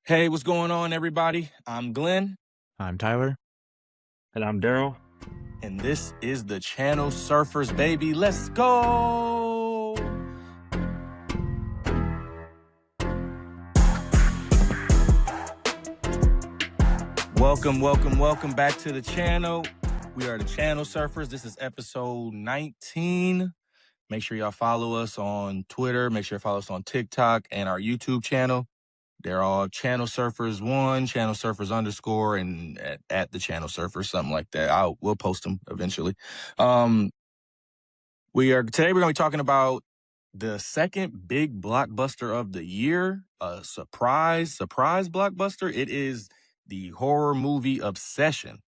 Hey, what's going on, everybody? I'm Glen, I'm Tyler. And I'm Darrell. and this is the Channel Surfers, baby. Let's go! Welcome back to the channel. We are the Channel Surfers. This is episode 19. Make sure y'all follow us on Twitter. Make sure you follow us on TikTok and our YouTube channel. They're all Channel Surfers 1, Channel Surfers _, and at the Channel Surfers, something like that. We'll post them eventually. Today we're gonna be talking about the second big blockbuster of the year, a surprise blockbuster. It is the horror movie Obsession.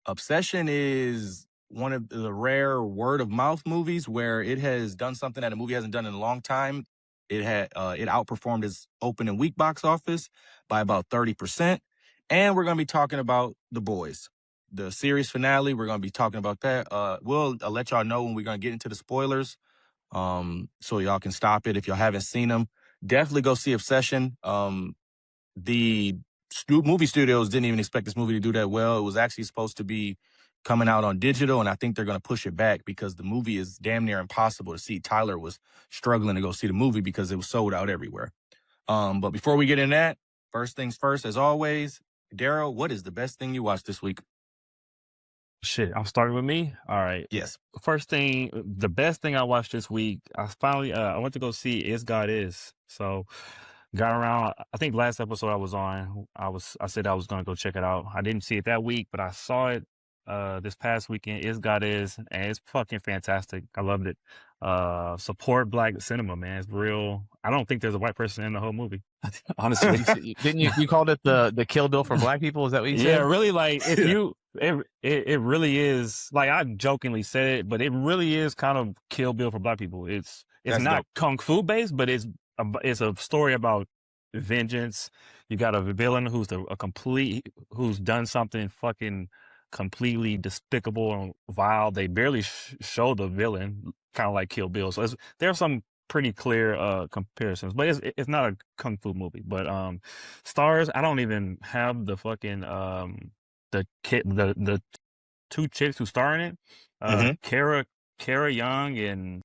Obsession is one of the rare word of mouth movies where it has done something that a movie hasn't done in a long time. It outperformed its opening week box office by about 30%. And we're going to be talking about The Boys, the series finale. We're going to be talking about that. We'll let y'all know when we're going to get into the spoilers, so y'all can stop it if y'all haven't seen them. Definitely go see Obsession. The movie studios didn't even expect this movie to do that well. It was actually supposed to be coming out on digital, and I think they're going to push it back because the movie is damn near impossible to see. Tyler was struggling to go see the movie because it was sold out everywhere. But before we get in that, first things first, as always, Darrell, what is the best thing you watched this week? Shit, I'm starting with me. All right. Yes. First thing, the best thing I watched this week, I went to go see Is God Is. So got around, I think last episode I was on, I said I was going to go check it out. I didn't see it that week, but I saw it this past weekend. Is God Is, and it's fucking fantastic. I loved it. Support Black cinema, man. It's real. I don't think there's a white person in the whole movie. Honestly. Didn't you called it the Kill Bill for Black people? Is that what you said? Yeah, really, like if you it really is, like, I jokingly said it, but it really is kind of Kill Bill for Black people. It's That's not dope. kung fu based, but it's a story about vengeance. You got a villain who's who's done something fucking completely despicable and vile. They barely show the villain, kind of like Kill Bill. So there's some pretty clear comparisons, but it's not a kung fu movie. But stars, I don't even have the fucking the two chicks who star in it. Kara Young and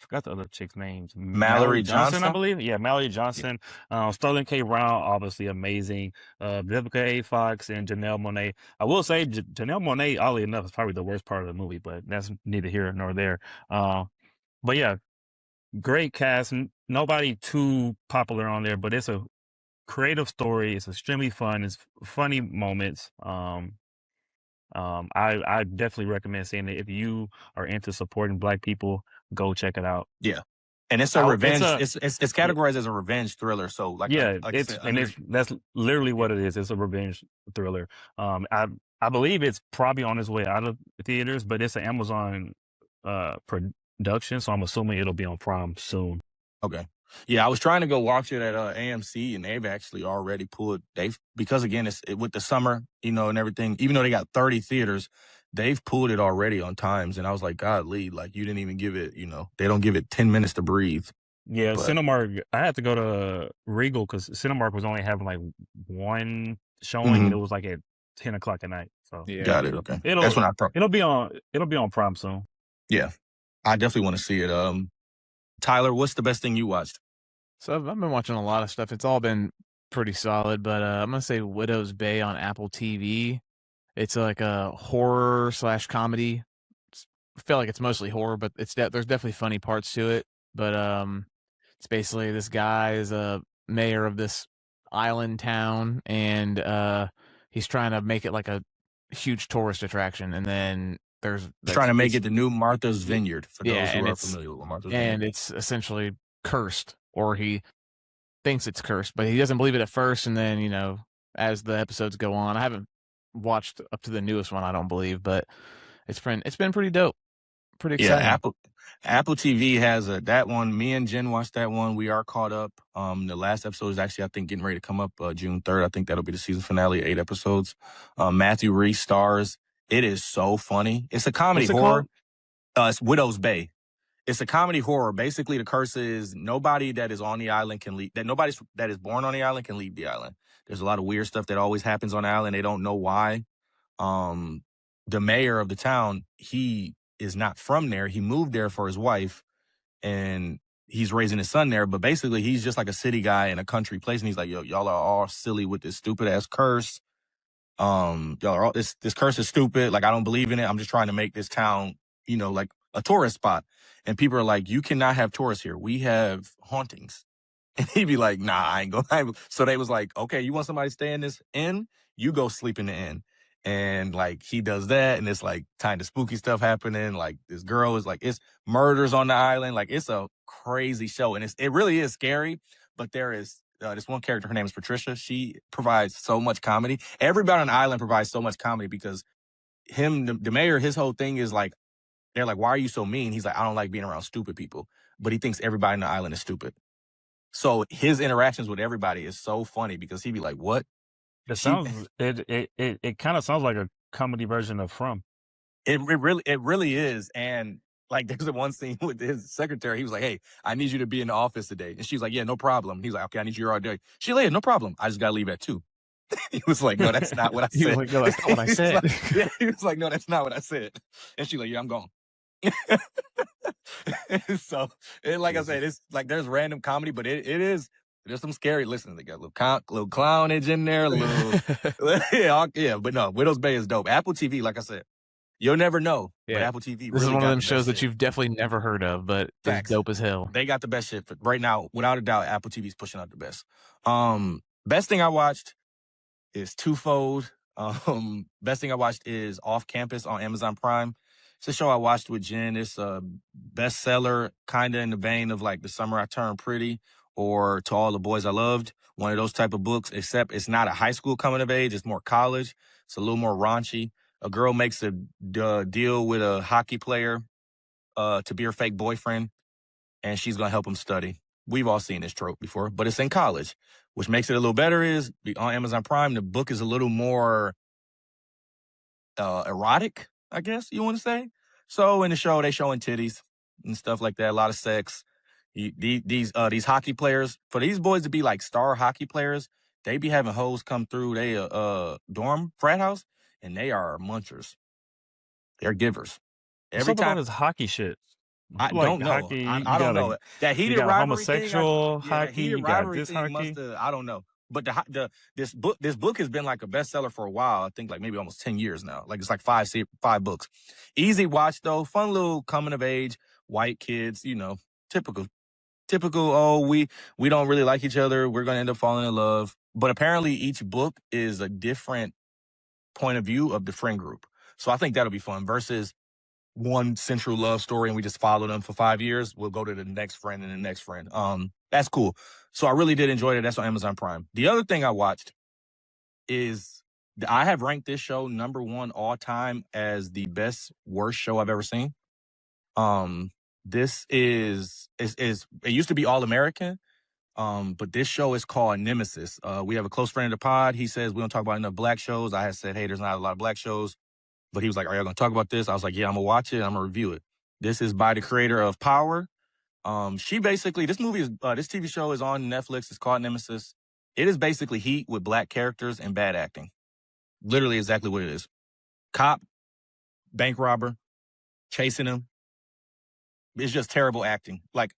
I forgot the other chick's names. Mallory Johnson, I believe. Yeah, Mallory Johnson. Sterling K. Brown, obviously amazing. Vivica A. Fox and Janelle Monáe. I will say Janelle Monáe, oddly enough, is probably the worst part of the movie, but that's neither here nor there. But yeah, great cast. Nobody too popular on there, but it's a creative story. It's extremely fun. It's funny moments. I definitely recommend seeing it. If you are into supporting Black people, go check it out. Yeah. And it's a revenge. It's categorized as a revenge thriller. So like, yeah, like that's literally what it is. It's a revenge thriller. I believe it's probably on its way out of theaters, but it's an Amazon production, so I'm assuming it'll be on Prime soon. Okay. Yeah, I was trying to go watch it at AMC, and they've actually already because again, it's with the summer, and everything, even though they got 30 theaters, they've pulled it already on times. And I was like, God, Lee, like, you didn't even give it, they don't give it 10 minutes to breathe. Yeah, but Cinemark, I had to go to Regal because Cinemark was only having like one showing, and it was like at 10 o'clock at night. So yeah. Got it. Okay. It'll be on Prime soon. Yeah. I definitely want to see it. Tyler, what's the best thing you watched? So I've been watching a lot of stuff. It's all been pretty solid, but I'm gonna say Widow's Bay on Apple TV. It's like a horror / comedy. I feel like it's mostly horror, but there's definitely funny parts to it. But it's basically this guy is a mayor of this island town, and he's trying to make it like a huge tourist attraction, and then trying to make it the new Martha's Vineyard for those who are familiar with Martha's Vineyard. And it's essentially cursed, or he thinks it's cursed, but he doesn't believe it at first. And then, as the episodes go on, I haven't watched up to the newest one, I don't believe, but it's been pretty dope. Pretty exciting. Yeah, Apple TV has that one. Me and Jen watched that one. We are caught up. The last episode is actually, I think, getting ready to come up June 3rd. I think that'll be the season finale, 8 episodes. Matthew Rhys stars. It is so funny. It's a comedy horror. It's Widow's Bay. It's a comedy horror. Basically, the curse is nobody that is on the island can leave. That nobody that is born on the island can leave the island. There's a lot of weird stuff that always happens on the island. They don't know why. The mayor of the town, he is not from there. He moved there for his wife, and he's raising his son there. But basically, he's just like a city guy in a country place, and he's like, "Yo, y'all are all silly with this stupid ass curse. Y'all are all this curse is stupid. Like, I don't believe in it. I'm just trying to make this town, like a tourist spot." And people are like, "You cannot have tourists here. We have hauntings." And he'd be like, "Nah, I ain't going." So they was like, "Okay, you want somebody to stay in this inn? You go sleep in the inn." And like he does that, and it's like kind of spooky stuff happening. Like this girl is like, it's murders on the island. Like it's a crazy show, and it really is scary. But there is this one character. Her name is Patricia. She provides so much comedy. Everybody on the island provides so much comedy because the mayor, his whole thing is like, they're like, "Why are you so mean?" He's like, "I don't like being around stupid people," but he thinks everybody on the island is stupid. So his interactions with everybody is so funny because he'd be like, "What?" It She, sounds it kind of sounds like a comedy version of From. it really is. And like, there's the one scene with his secretary. He was like, "Hey, I need you to be in the office today." And she's like, "Yeah, no problem." He's like, "Okay, I need you all day." She's like, "Yeah, no problem. I just got to leave at 2." He was like, "No, that's not what I He was said." like, "No, that's not what I He was said." like, yeah, he was like, "No, that's not what I said." And she's like, "Yeah, I'm gone." So, like I said, it's like there's random comedy, but there's some scary. Listen, they got little clownage in there, little yeah. But no, Widow's Bay is dope. Apple TV, like I said, you'll never know, but Yeah. Apple TV This is really one of got them the shows best that shit. you've definitely never heard of, but is Facts. dope as hell. They got the best shit right now, without a doubt. Apple TV's pushing out the best. Best thing I watched is twofold. Best thing I watched is Off Campus on Amazon Prime. It's a show I watched with Jen. It's a bestseller, kind of in the vein of like The Summer I Turned Pretty or To All the Boys I Loved. One of those type of books, except it's not a high school coming of age. It's more college. It's a little more raunchy. A girl makes a deal with a hockey player to be her fake boyfriend, and she's going to help him study. We've all seen this trope before, but it's in college. Which makes it a little better is on Amazon Prime, the book is a little more erotic, I guess you want to say. So in the show, they showing titties and stuff like that, a lot of sex. These hockey players, for these boys to be like star hockey players, they be having hoes come through their dorm frat house, and they are munchers. They're givers. What's Every up with all time. this hockey shit? I I feel like don't know. hockey, I don't know. That you heated got rivalry thing. homosexual That hockey, heated you got rivalry this thing must hockey. have. I don't know. But this book has been like a bestseller for a while. I think like maybe almost 10 years now. Like it's like five books. Easy watch though. Fun little coming of age white kids. Typical. Oh, we don't really like each other. We're gonna end up falling in love. But apparently each book is a different point of view of the friend group. So I think that'll be fun versus one central love story and we just follow them for 5 years. We'll go to the next friend and the next friend. That's cool. So I really did enjoy it. That's on Amazon Prime. The other thing I watched is I have ranked this show number 1 all time as the best worst show I've ever seen. This is it used to be All American. But this show is called Nemesis. We have a close friend of the pod. He says we don't talk about enough black shows. I had said, hey, there's not a lot of black shows. But he was like, are y'all going to talk about this? I was like, yeah, I'm going to watch it. I'm going to review it. This is by the creator of Power. She basically, this TV show is on Netflix. It's called Nemesis. It is basically Heat with black characters and bad acting. Literally exactly what it is. Cop, bank robber, chasing him. It's just terrible acting. Like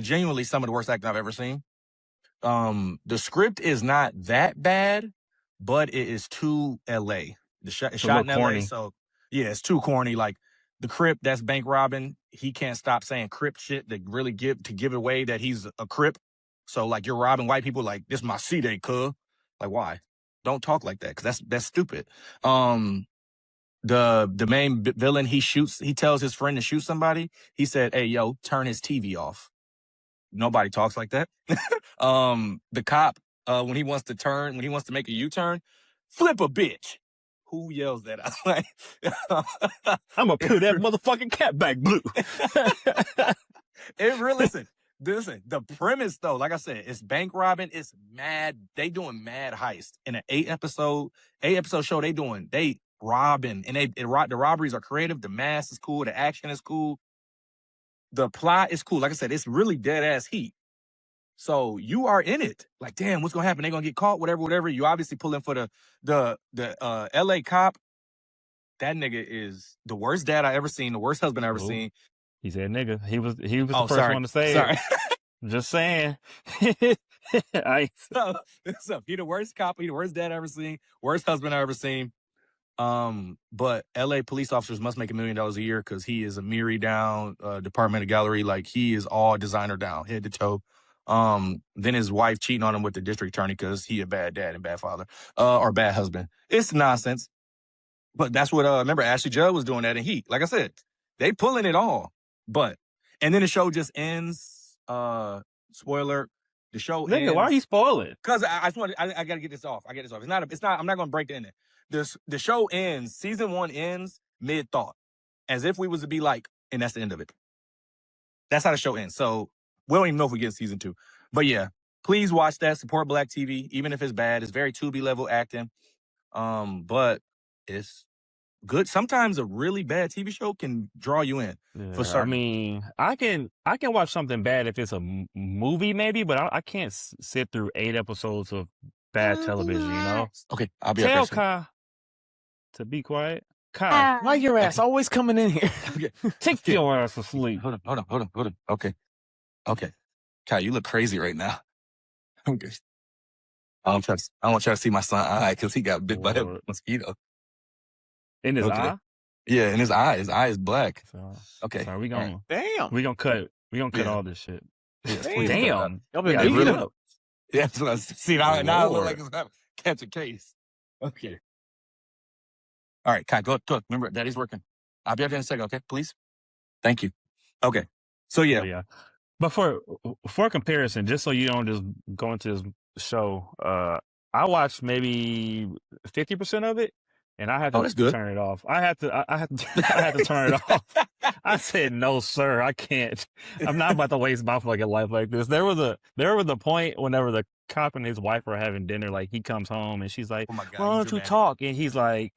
genuinely some of the worst acting I've ever seen. The script is not that bad, but it is too LA. It's shot in LA, corny. so yeah, it's too corny. Like the Crip that's bank robbing, he can't stop saying Crip shit to really give it away that he's a Crip. So like you're robbing white people, like this my C-Day, cuh. Like why? Don't talk like that because that's stupid. The main villain, he tells his friend to shoot somebody. He said, "Hey, yo, turn his TV off." Nobody talks like that. The cop, when he wants to make a U-turn, flip a bitch. Who yells that out? Like, I'm gonna put that motherfucking cat back blue. Listen, the premise though, like I said, it's bank robbing. It's mad. They doing mad heist in an 8-episode show. They robbing, and the robberies are creative. The mask is cool. The action is cool. the plot is cool. Like I said, it's really dead ass heat. So you are in it. Like, damn, what's gonna happen? They're gonna get caught, whatever. You obviously pulling for the LA cop. That nigga is the worst dad I ever seen, the worst husband I ever seen. He said nigga. He was the first sorry. one to say Sorry. it. Just saying. So he the worst cop, he the worst dad I ever seen, worst husband I ever seen. But LA police officers must make $1 million a year because he is a Miri down, Department of Gallery. Like, he is all designer down, head to toe. Then his wife cheating on him with the district attorney because he a bad dad and bad father, or bad husband. It's nonsense. But that's what, remember Ashley Judd was doing that in Heat. Like I said, they pulling it all. And then the show just ends, spoiler, the show Nigga, ends. why are you spoiling? Because I gotta get this off. It's not, I'm not gonna break the ending. The show ends, season 1 ends mid-thought. As if we was to be like, and that's the end of it. That's how the show ends. So we don't even know if we get season 2. But yeah, please watch that. Support Black TV, even if it's bad. It's very Tubi level acting. But it's good. Sometimes a really bad TV show can draw you in. Yeah, for certain. I mean, I can watch something bad if it's a movie, maybe, but I can't sit through 8 episodes of bad television. You know. Okay, I'll be Tell up there. Kai to be quiet. Kai, why your ass always coming in here? take your ass to sleep. Hold on. Okay. Kai, you look crazy right now. Okay. I don't want to see my son eye because he got bit by a mosquito. In his eye? Yeah, in his eye. His eye is black. Okay. Sorry, we gonna Damn. We gonna cut all this shit. Yes, Damn. Y'all been Yeah, beating really? up. Yeah, that's what I see. Now I look Lord. like it's not catch a case. Okay. All right, Kai, go. Remember, Daddy's working. I'll be up there in a second, okay? Please? Thank you. Okay. So, yeah. Oh, yeah. But for comparison, just so you don't just go into this show, I watched maybe 50% of it, and I had to turn it off. I had to turn it off. I said, no, sir, I can't. I'm not about to waste my fucking life like this. There was a point whenever the cop and his wife are having dinner, like he comes home and she's like, oh my God, why don't you talk? And he's like,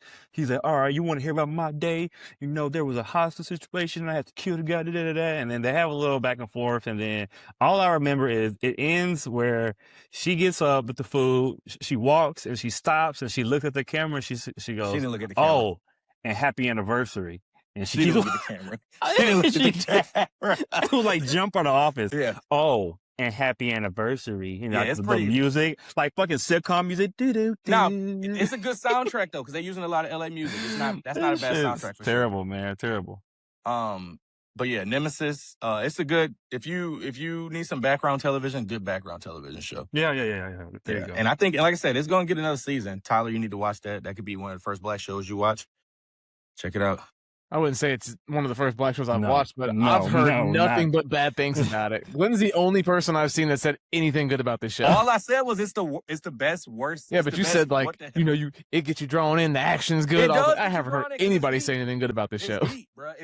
all right, you want to hear about my day? You know, there was a hostage situation and I had to kill the guy, and then they have a little back and forth. And then all I remember is it ends where she gets up with the food, she walks and she stops and she looks at the camera and she goes, she didn't look at the camera. Oh, and happy anniversary. And she didn't look at the camera. She didn't look at the camera. It was like jump out of office. Yeah. Oh, and happy anniversary. You know, yeah, it's the pretty music, like fucking sitcom music. Now, it's a good soundtrack though, because they're using a lot of LA music. That's not a bad soundtrack. For terrible, man. Terrible. But yeah, Nemesis. It's a good if you need some background television, good background television show. Yeah. There you go. And I think, like I said, it's gonna get another season. Tyler, you need to watch that. That could be one of the first Black shows you watch. Check it out. I wouldn't say it's one of the first Black shows I've watched, but I've heard nothing but bad things about it. Glen's the only person I've seen that said anything good about this show. All I said was it's the best, worst. Yeah, but you said like it gets you drawn in. The action's good. I haven't heard anybody say anything good about this show. Deep, bro.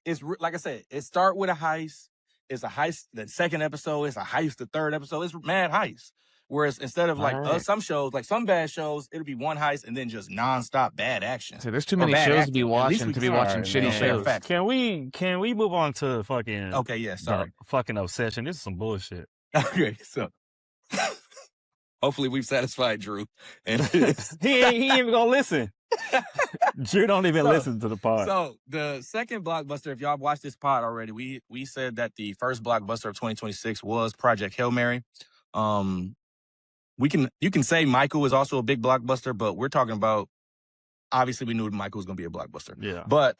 It's like I said. It start with a heist. It's a heist. The second episode is a heist. The third episode is mad heist. Whereas instead of like some shows, like some bad shows, it'll be one heist and then just nonstop bad action. So there's too many shows to be watching shitty shows. Can we move on to fucking fucking obsession? This is some bullshit. Okay, so hopefully we've satisfied Drew. And he ain't even gonna listen. Drew don't even listen to the pod. So the second blockbuster, if y'all watched this pod already, we said that the first blockbuster of 2026 was Project Hail Mary. You can say Michael was also a big blockbuster, but we're talking about, obviously we knew Michael was going to be a blockbuster. Yeah. But,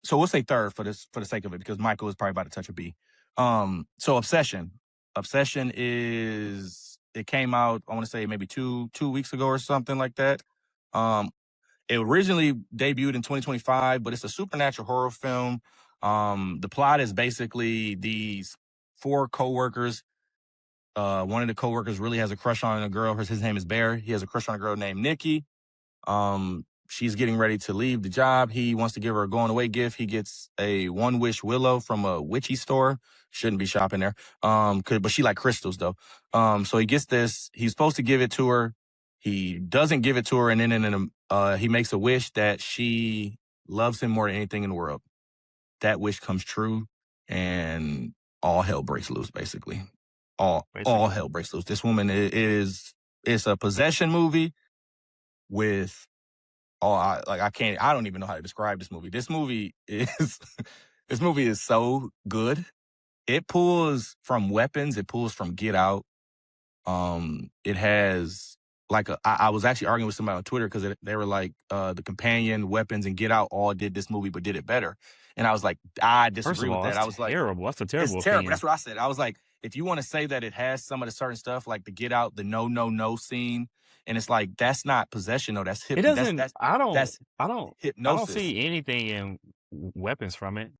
so we'll say third for the sake of it, because Michael is probably about to touch a B. So Obsession it came out, I want to say maybe two weeks ago or something like that. It originally debuted in 2025, but it's a supernatural horror film. The plot is basically these 4 coworkers. One of the coworkers really has a crush on a girl. His name is Bear. He has a crush on a girl named Nikki. She's getting ready to leave the job. He wants to give her a going away gift. He gets a One Wish willow from a witchy store. Shouldn't be shopping there. But she like crystals though. So he gets this. He's supposed to give it to her. He doesn't give it to her, and then he makes a wish that she loves him more than anything in the world. That wish comes true. and all hell breaks loose, basically. All Basically. hell breaks loose. This woman it's a possession movie with I don't even know how to describe this movie. This movie is so good. It pulls from Weapons, it pulls from Get Out. It has I was actually arguing with somebody on Twitter because they were like, the Companion, Weapons, and Get Out all did this movie, but did it better. And I was like, I First disagree of with all, that. I that's was like, terrible. That's a it's terrible terrible. opinion. That's what I said. I was like, if you want to say that it has some of the certain stuff, like the Get Out, the no scene, and it's like, that's not possession, though. That's It doesn't. that's I don't hypnosis. see anything in Weapons from it.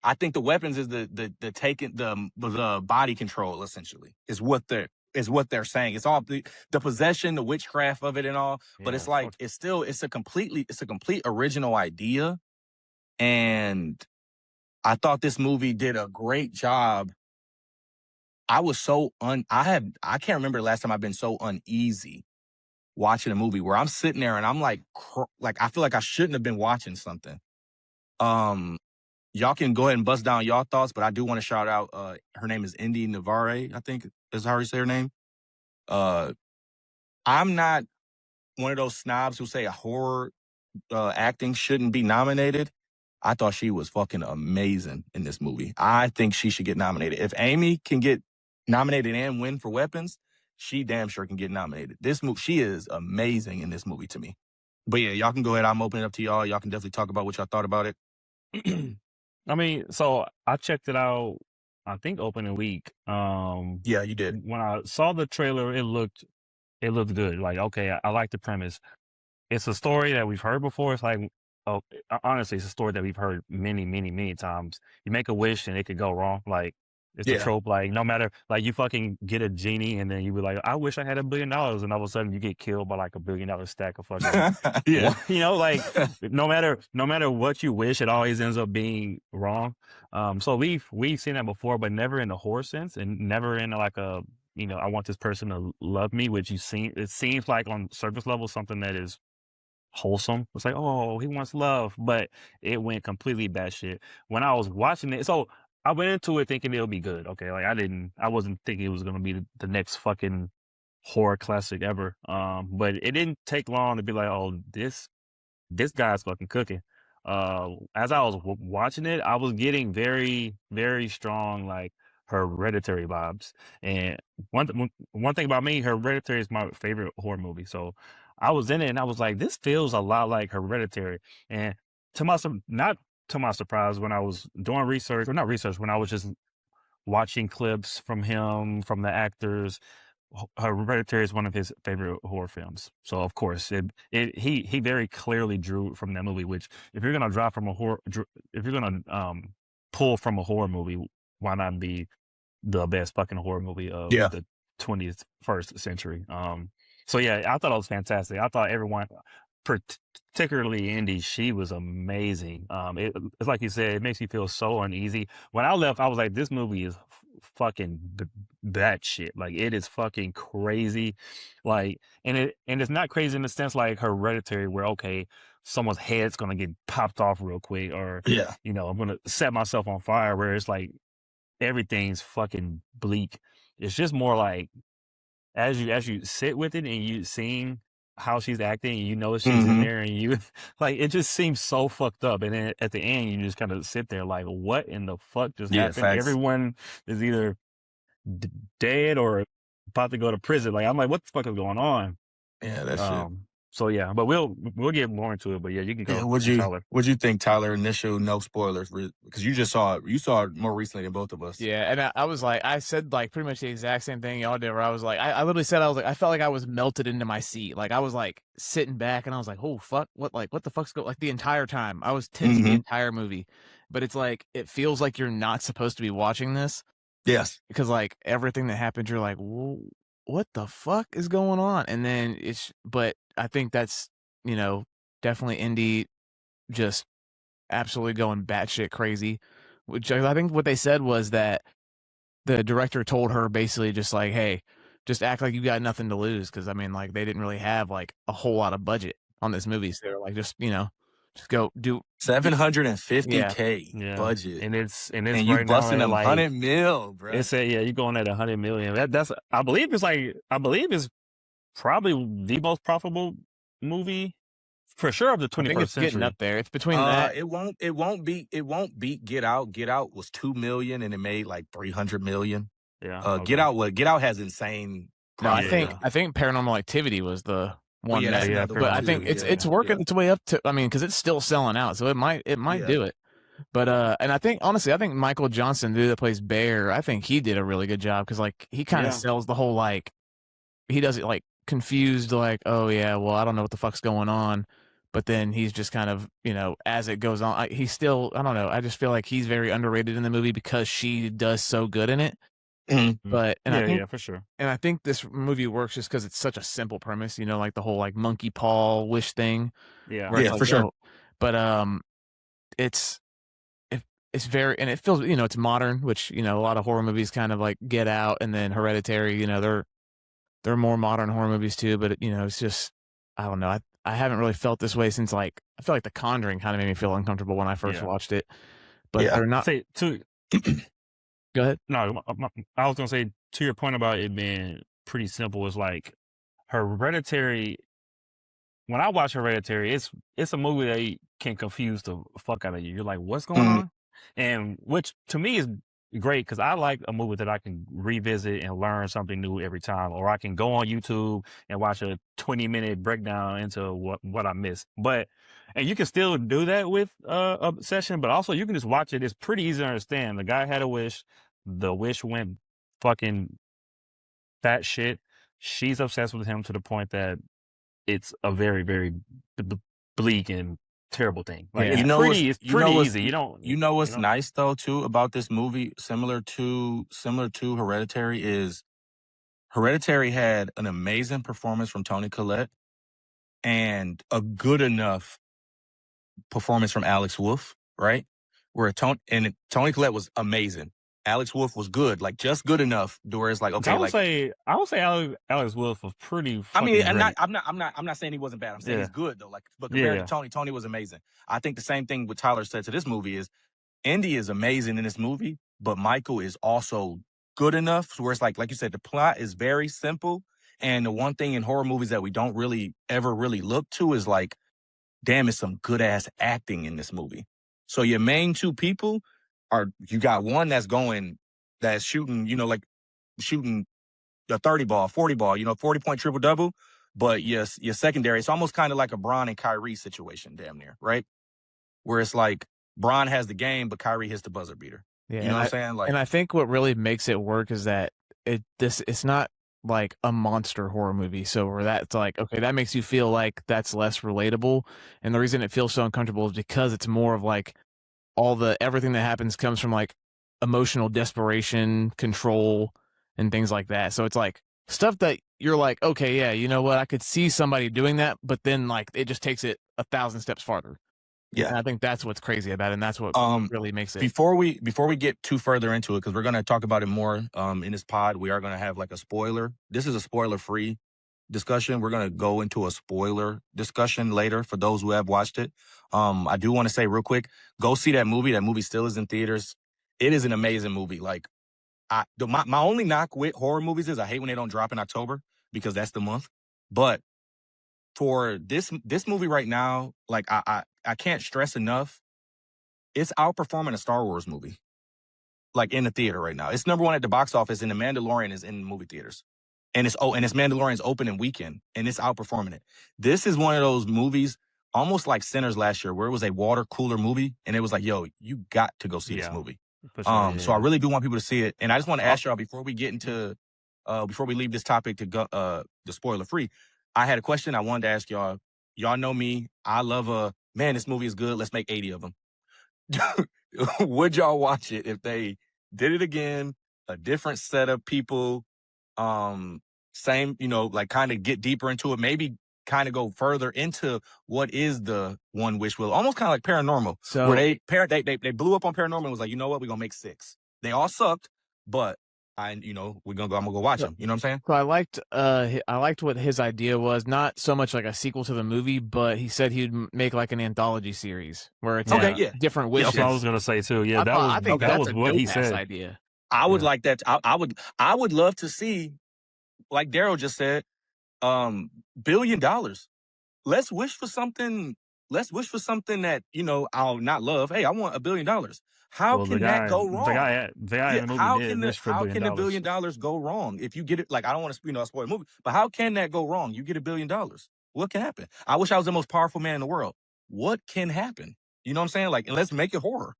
I think the Weapons is the taking the body control, essentially, is what they're saying. It's all the possession, the witchcraft of it and all, but Yeah, it's like fuck. it's a complete original idea. And I thought this movie did a great job. I was so I can't remember the last time I've been so uneasy watching a movie where I'm sitting there and I'm like I feel like I shouldn't have been watching something. Y'all can go ahead and bust down y'all thoughts, but I do want to shout out, her name is Indy Navarre, I think is how you say her name. I'm not one of those snobs who say a horror acting shouldn't be nominated. I thought she was fucking amazing in this movie. I think she should get nominated. If Amy can get nominated and win for Weapons, she damn sure can get nominated. She is amazing in this movie to me. But yeah, y'all can go ahead. I'm opening it up to y'all. Y'all can definitely talk about what y'all thought about it. I mean, so I checked it out, I think opening week. Yeah, you did. When I saw the trailer, it looked good. Like, okay, I like the premise. It's a story that we've heard before. It's like, oh, honestly, it's a story that we've heard many, many, many times. You make a wish and it could go wrong. Like, it's a trope. Like, no matter, like, you fucking get a genie and then you be like, I wish I had $1 billion, and all of a sudden you get killed by like $1 billion stack of fucking, yeah. you know, like no matter what you wish, it always ends up being wrong. So we've seen that before, but never in the horror sense, and never in like a, you know, I want this person to love me, which it seems like on surface level something that is wholesome. It's like, oh, he wants love, but it went completely batshit when I was watching it. So I went into it thinking it'll be good. Okay, like I wasn't thinking it was gonna be the next fucking horror classic ever. But it didn't take long to be like, oh, this guy's fucking cooking. As I was watching it, I was getting very, very strong like Hereditary vibes. And one thing about me, Hereditary is my favorite horror movie. So I was in it and I was like, this feels a lot like Hereditary. And not to my surprise, when I was doing research, or not research, when I was just watching clips from him, from the actors, Hereditary is one of his favorite horror films. So of course, he very clearly drew from that movie. Which, if you're gonna draw from if you're gonna pull from a horror movie, why not be the best fucking horror movie of the 21st century? So yeah, I thought it was fantastic. I thought everyone, particularly Indy, she was amazing. It's like you said, it makes you feel so uneasy. When I left, I was like, this movie is fucking that shit. Like, it is fucking crazy. Like, and it's not crazy in the sense like Hereditary, where okay, someone's head's gonna get popped off real quick, or you know, I'm gonna set myself on fire. Where it's like everything's fucking bleak. It's just more like, as you sit with it and you seeing how she's acting, and you know she's in there, and you like, it just seems so fucked up. And then at the end, you just kind of sit there like, what in the fuck just happened? Facts. Everyone is either dead or about to go to prison. Like, I'm like, what the fuck is going on? Yeah, that shit. So yeah, but we'll get more into it. But yeah, you can go. Yeah, what'd you think, Tyler? Initial, no spoilers, because you saw it more recently than both of us. Yeah, and I was like, I said like pretty much the exact same thing y'all did. Where I was like, I literally said, I was like, I felt like I was melted into my seat. Like, I was like sitting back and I was like, oh fuck, what the fuck's going? Like, the entire time I was tense the entire movie. But it's like, it feels like you're not supposed to be watching this. Yes, because like everything that happens, you're like, what the fuck is going on? And then but I think that's, you know, definitely Indy just absolutely going batshit crazy. Which I think what they said was that the director told her basically just like, hey, just act like you got nothing to lose. Because I mean, like, they didn't really have like a whole lot of budget on this movie. So they're like, just, you know, Just go do. $750K Yeah, budget, and it's and you right now busting at them like 100 mil, bro. it's you're going at 100 million. That's I believe it's probably the most profitable movie for sure of the I think 21st it's getting century. up there. It's between that. It won't beat Get Out. Get Out was 2 million and it made like 300 million. Yeah. Get Okay. Out has insane No, I profit. Yeah. think Paranormal Activity was the one yeah, that. that's Yeah, another But one I Paranormal too. think Activity. it's working its way up to. I mean, because it's still selling out, so it might Yeah. do it. But and I think honestly, I think Michael Johnson, the dude that plays Bear, I think he did a really good job because like he kind of Yeah. sells the whole like he does it like confused, like, oh yeah, well I don't know what the fuck's going on, but then he's just kind of, you know, as it goes on, he's still, I don't know, I just feel like he's very underrated in the movie because she does so good in it. Mhm. But and Yeah, for sure. I think this movie works just because it's such a simple premise, you know, like the whole like monkey paw wish thing. Yeah. Where it's Yeah, like, for sure. but it's it's very, and it feels, you know, it's modern, which, you know, a lot of horror movies kind of like Get Out and then Hereditary, you know, they're more modern horror movies too, but you know, it's just, I don't know, I haven't really felt this way since like I feel like The Conjuring kind of made me feel uncomfortable when I first Yeah. watched it. But Yeah. they're not. Say to Go ahead. no, I was gonna say to your point about it being pretty simple. It's like Hereditary. When I watch Hereditary, it's a movie that can confuse the fuck out of you. You're like, what's going Mhm. on? And which to me is great because I like a movie that I can revisit and learn something new every time, or I can go on YouTube and watch a 20-minute breakdown into what I missed. But and you can still do that with Obsession, but also you can just watch it. It's pretty easy to understand. The guy had a wish, the wish went fucking fat shit. She's obsessed with him to the point that it's a very, very bleak and terrible thing. Like Yeah. it's pretty easy. You don't, You know what's nice though too about this movie, similar to Hereditary, is Hereditary had an amazing performance from Toni Collette and a good enough performance from Alex Wolff, right? Where Toni Collette was amazing. Alex Wolff was good, like just good enough to where it's like, okay, I would like say Alex Wolff was pretty I mean, fucking great. I'm not saying he wasn't bad. I'm saying he's Yeah. good though. Like, but compared Yeah. to Toni was amazing. I think the same thing with Tyler said to this movie is Indy is amazing in this movie, but Michael is also good enough where it's like you said, the plot is very simple. And the one thing in horror movies that we don't really ever really look to is like, damn, it's some good ass acting in this movie. So your main two people you got one that's shooting, you know, like shooting a 30 ball, 40 ball, you know, 40-point triple double. But yes, your secondary, it's almost kind of like a Bron and Kyrie situation, damn near, right? Where it's like Bron has the game, but Kyrie hits the buzzer beater. Yeah, You know what I'm saying? Like, and I think what really makes it work is that it's not like a monster horror movie. So where that's like, okay, that makes you feel like that's less relatable. And the reason it feels so uncomfortable is because it's more of like everything that happens comes from like emotional desperation, control, and things like that. So it's like stuff that you're like, okay, yeah, you know what, I could see somebody doing that, but then like it just takes it 1,000 steps farther. yeah. And I think that's what's crazy about it, and that's what really makes it. Before we get too further into it, because we're gonna talk about it more in this pod, we are gonna have like a spoiler. This is a spoiler-free discussion. We're gonna go into a spoiler discussion later for those who have watched it. I do want to say real quick, go see that movie. That movie still is in theaters. It is an amazing movie. Like, my only knock with horror movies is I hate when they don't drop in October because that's the month. But for this movie right now, like I can't stress enough, it's outperforming a Star Wars movie. Like in the theater right now. It's number one at the box office, and The Mandalorian is in movie theaters. And it's Mandalorian's opening weekend, and it's outperforming it. This is one of those movies, almost like Sinners last year, where it was a water cooler movie, and it was like, yo, you got to go see this movie. For sure, So I really do want people to see it. And I just want to ask y'all before we get into before we leave this topic to go the spoiler free, I had a question I wanted to ask y'all. Y'all know me. I love man, this movie is good. Let's make 80 of them. Would y'all watch it if they did it again, a different set of people, same, you know, like kind of get deeper into it, maybe kind of go further into what is the one wish will, almost kind of like Paranormal, So where they blew up on Paranormal and was like, you know what, we're gonna make 6. They all sucked, but I'm gonna go watch them. You know what I'm saying? So I liked what his idea was. Not so much like a sequel to the movie, but he said he'd make like an anthology series where it's different wishes. That's what I was gonna say too. Yeah, I think that was what he said. Idea. I would like that. I would love to see, like Darrell just said, $1 billion. Let's wish for something. Let's wish for something that I'll not love. Hey, I want $1 billion. How can that go wrong? The guy in the movie did wish for $1 billion. How can $1 billion go wrong if you get it? Like, I don't want to spoil the movie, but how can that go wrong? You get $1 billion. What can happen? I wish I was the most powerful man in the world. What can happen? You know what I'm saying? Like, and let's make it horror.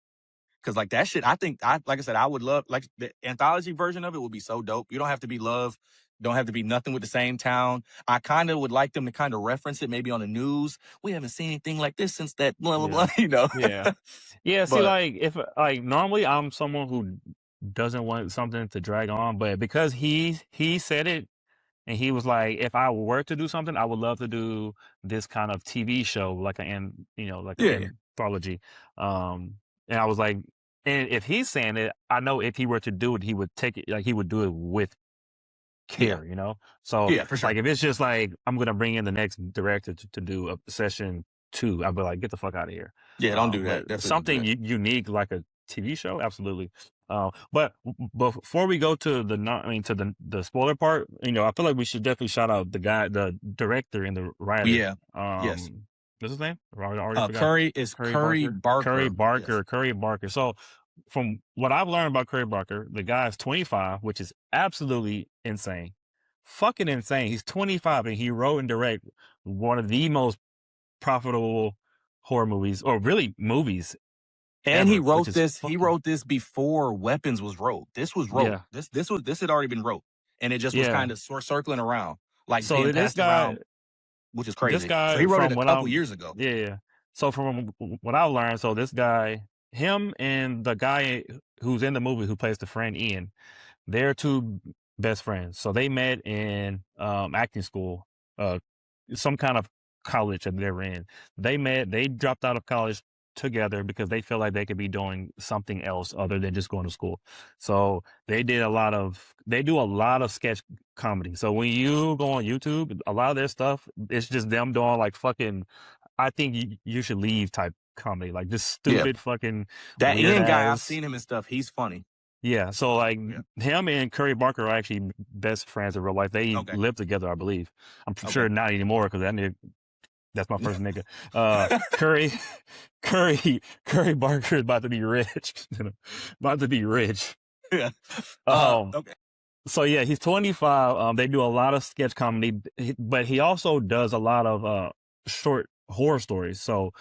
Cause like that shit, like I said, I would love, like, the anthology version of it would be so dope. You don't have to be love. Don't have to be nothing with the same town. I kind of would like them to kind of reference it maybe on the news. We haven't seen anything like this since that blah, blah, blah, Yeah. Yeah. See, if normally I'm someone who doesn't want something to drag on, but because he said it and he was like, if I were to do something, I would love to do this kind of TV show, like an anthology. And I was like, and if he's saying it, I know if he were to do it, he would take it, like he would do it with care, So for sure. like if it's just like I'm gonna bring in the next director to do a session 2, I'd be like, get the fuck out of here. Yeah, don't do that. Definitely something unique like a TV show, absolutely. But before we go to the spoiler part, I feel like we should definitely shout out the director and the writer. Yeah. Yes. What's his name? Curry Barker. Curry Barker. So from what I've learned about Curry Barker, the guy is 25, which is absolutely insane. Fucking insane. He's 25 and he wrote and directed one of the most profitable horror movies, or really movies. And ever, he wrote this. He wrote this before Weapons was wrote. This was wrote. Yeah. This had already been wrote, and it just was kind of circling around, like so being this guy, around, which is crazy. This guy, so he wrote it a couple years ago. Yeah. So from what I learned, so this guy, him and the guy who's in the movie who plays the friend Ian, they're two best friends. So they met in acting school, some kind of college that they're in. They dropped out of college together because they feel like they could be doing something else other than just going to school. So they do a lot of sketch comedy. So when you go on YouTube, a lot of their stuff, it's just them doing like fucking, I think you should leave type comedy, like this stupid fucking that Ian guy. I've seen him and stuff. He's funny. Yeah. So like him and Curry Barker are actually best friends in real life. They live together, I believe. I'm sure not anymore because that's my first nigga. Curry Barker is about to be rich. Yeah. Okay. So yeah, he's 25. They do a lot of sketch comedy, but he also does a lot of short horror stories. So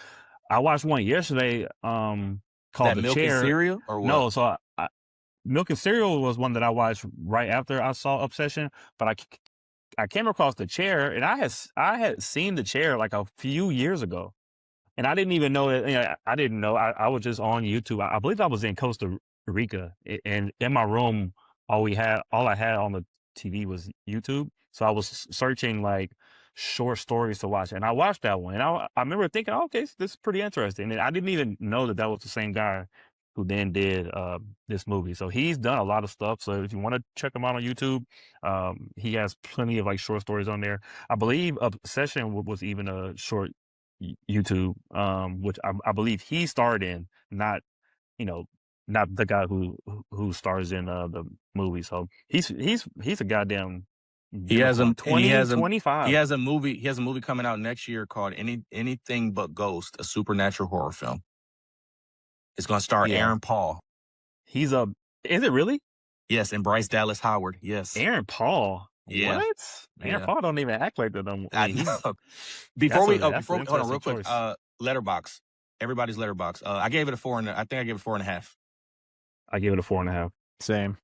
I watched one yesterday called that The Milk Chair. And Cereal or what? No, so Milk and Cereal was one that I watched right after I saw Obsession, but I came across The Chair, and I had seen The Chair like a few years ago, and I didn't even know that. I didn't know. I was just on YouTube. I believe I was in Costa Rica, and in my room, all I had on the TV was YouTube. So I was searching like short stories to watch, and I watched that one, and I remember thinking, okay, this is pretty interesting, and I didn't even know that was the same guy who then did this movie. So he's done a lot of stuff. So if you want to check him out on YouTube, he has plenty of like short stories on there. I believe Obsession was even a short YouTube, which I believe he starred in, not the guy who stars in the movie. So he's a goddamn. He has a 25. He has a movie coming out next year called Anything But Ghost, a supernatural horror film. It's going to star Aaron Paul. Is it really? Yes, and Bryce Dallas Howard. Yes. Aaron Paul. Yeah. What? Aaron Paul don't even act like that. I know. Before we hold on real quick. Letterboxd. Everybody's Letterboxd. I gave it a 4, and I think I gave it 4.5. I gave it a 4.5. Same.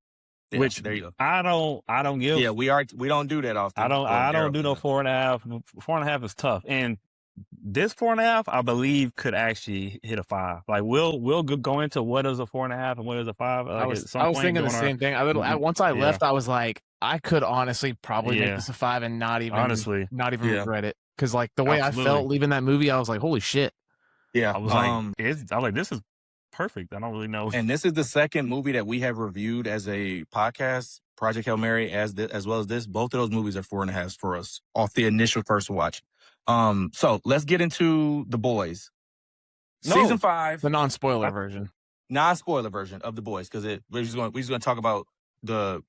Yeah, which there you go. I don't give. Yeah, we don't do that often. I don't do no 4.5. 4.5 is tough, and this 4.5, I believe, could actually hit a 5. Like we'll go into what is a 4.5 and what is a 5. I was thinking the same thing. Once I left, I was like, I could honestly probably make this a 5 and not even regret it, because like the way I felt leaving that movie, I was like, holy shit. Yeah, I was like, this is perfect. I don't really know. And this is the second movie that we have reviewed as a podcast, Project Hail Mary, as well as this. Both of those movies are 4.5 for us off the initial first watch. So let's get into The Boys. Season 5. The non-spoiler version. Non-spoiler version of The Boys, because we're just going to talk about the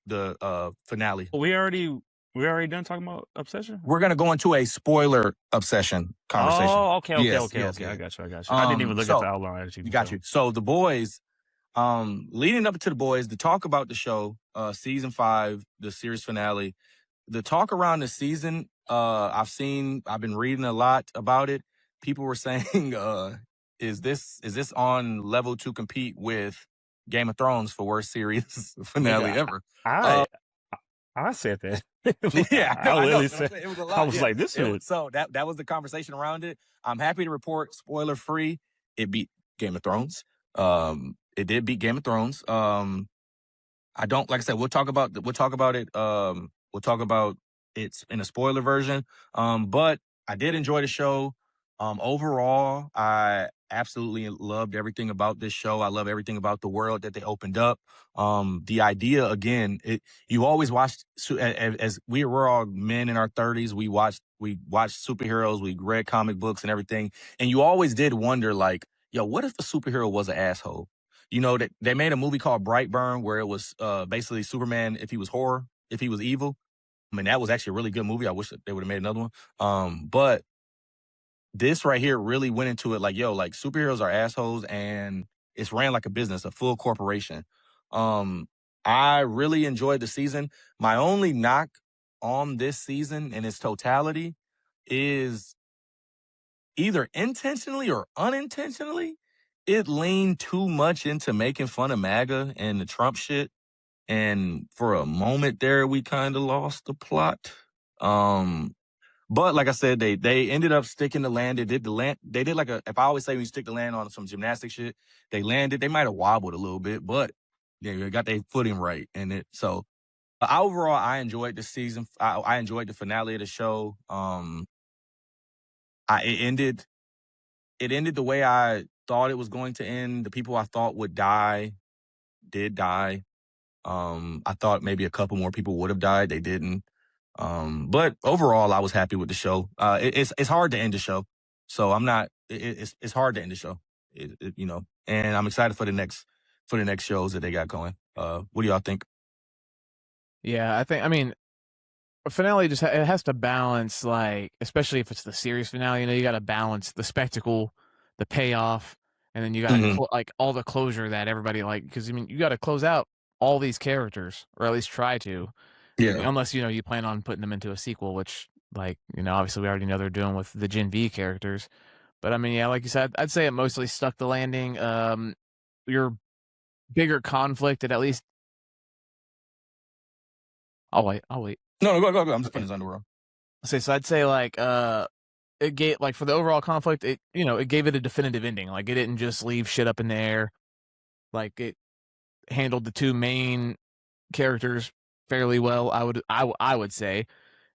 finale. We already done talking about Obsession? We're going to go into a spoiler Obsession conversation. Oh, okay. Yes. I got you. I didn't even look at the outline. You got you. So The Boys, leading up to The Boys, the talk about the show, season 5, the series finale, the talk around the season, I've been reading a lot about it. People were saying, is this on level to compete with Game of Thrones for worst series finale ever? I said that. Yeah, I literally said it was a lot. I was like, this is so that was the conversation around it. I'm happy to report, spoiler free, it beat Game of Thrones. It did beat Game of Thrones. I don't, like I said, we'll talk about it. We'll talk about it in a spoiler version. But I did enjoy the show. Overall, I absolutely loved everything about this show. I love everything about the world that they opened up. The idea, again, you always watched, as we're all men in our 30s, we watched superheroes, we read comic books and everything, and you always did wonder, like, yo, what if a superhero was an asshole? You know, that they made a movie called Brightburn where it was basically Superman if he was evil. I mean, that was actually a really good movie. I wish that they would have made another one. But this right here really went into it like, yo, like superheroes are assholes, and it's ran like a business, a full corporation. I really enjoyed the season. My only knock on this season in its totality is either intentionally or unintentionally, it leaned too much into making fun of MAGA and the Trump shit. And for a moment there, we kind of lost the plot. But like I said, they ended up sticking the land. They did like if I always say when you stick the land on some gymnastic shit, they landed. They might have wobbled a little bit, but they got their footing right. And overall, I enjoyed the season. I enjoyed the finale of the show. It ended the way I thought it was going to end. The people I thought would die did die. I thought maybe a couple more people would have died. They didn't. But overall, I was happy with the show. It's hard to end the show, so I'm not. It's hard to end the show, And I'm excited for the next shows that they got going. What do y'all think? Yeah, I mean, a finale it has to balance, like, especially if it's the series finale. You know, you got to balance the spectacle, the payoff, and then you got to like all the closure that everybody like. Because I mean, you got to close out all these characters, or at least try to. Yeah. Unless you plan on putting them into a sequel, which, like, obviously we already know they're doing with the Gen V characters. But I mean, yeah, like you said, I'd say it mostly stuck the landing. Your bigger conflict, at least. I'll wait. No, go. I'm just putting this underwear on. So I'd say, like, it gave, like, for the overall conflict, it gave it a definitive ending. Like, it didn't just leave shit up in the air. Like, it handled the two main characters fairly well, I would say.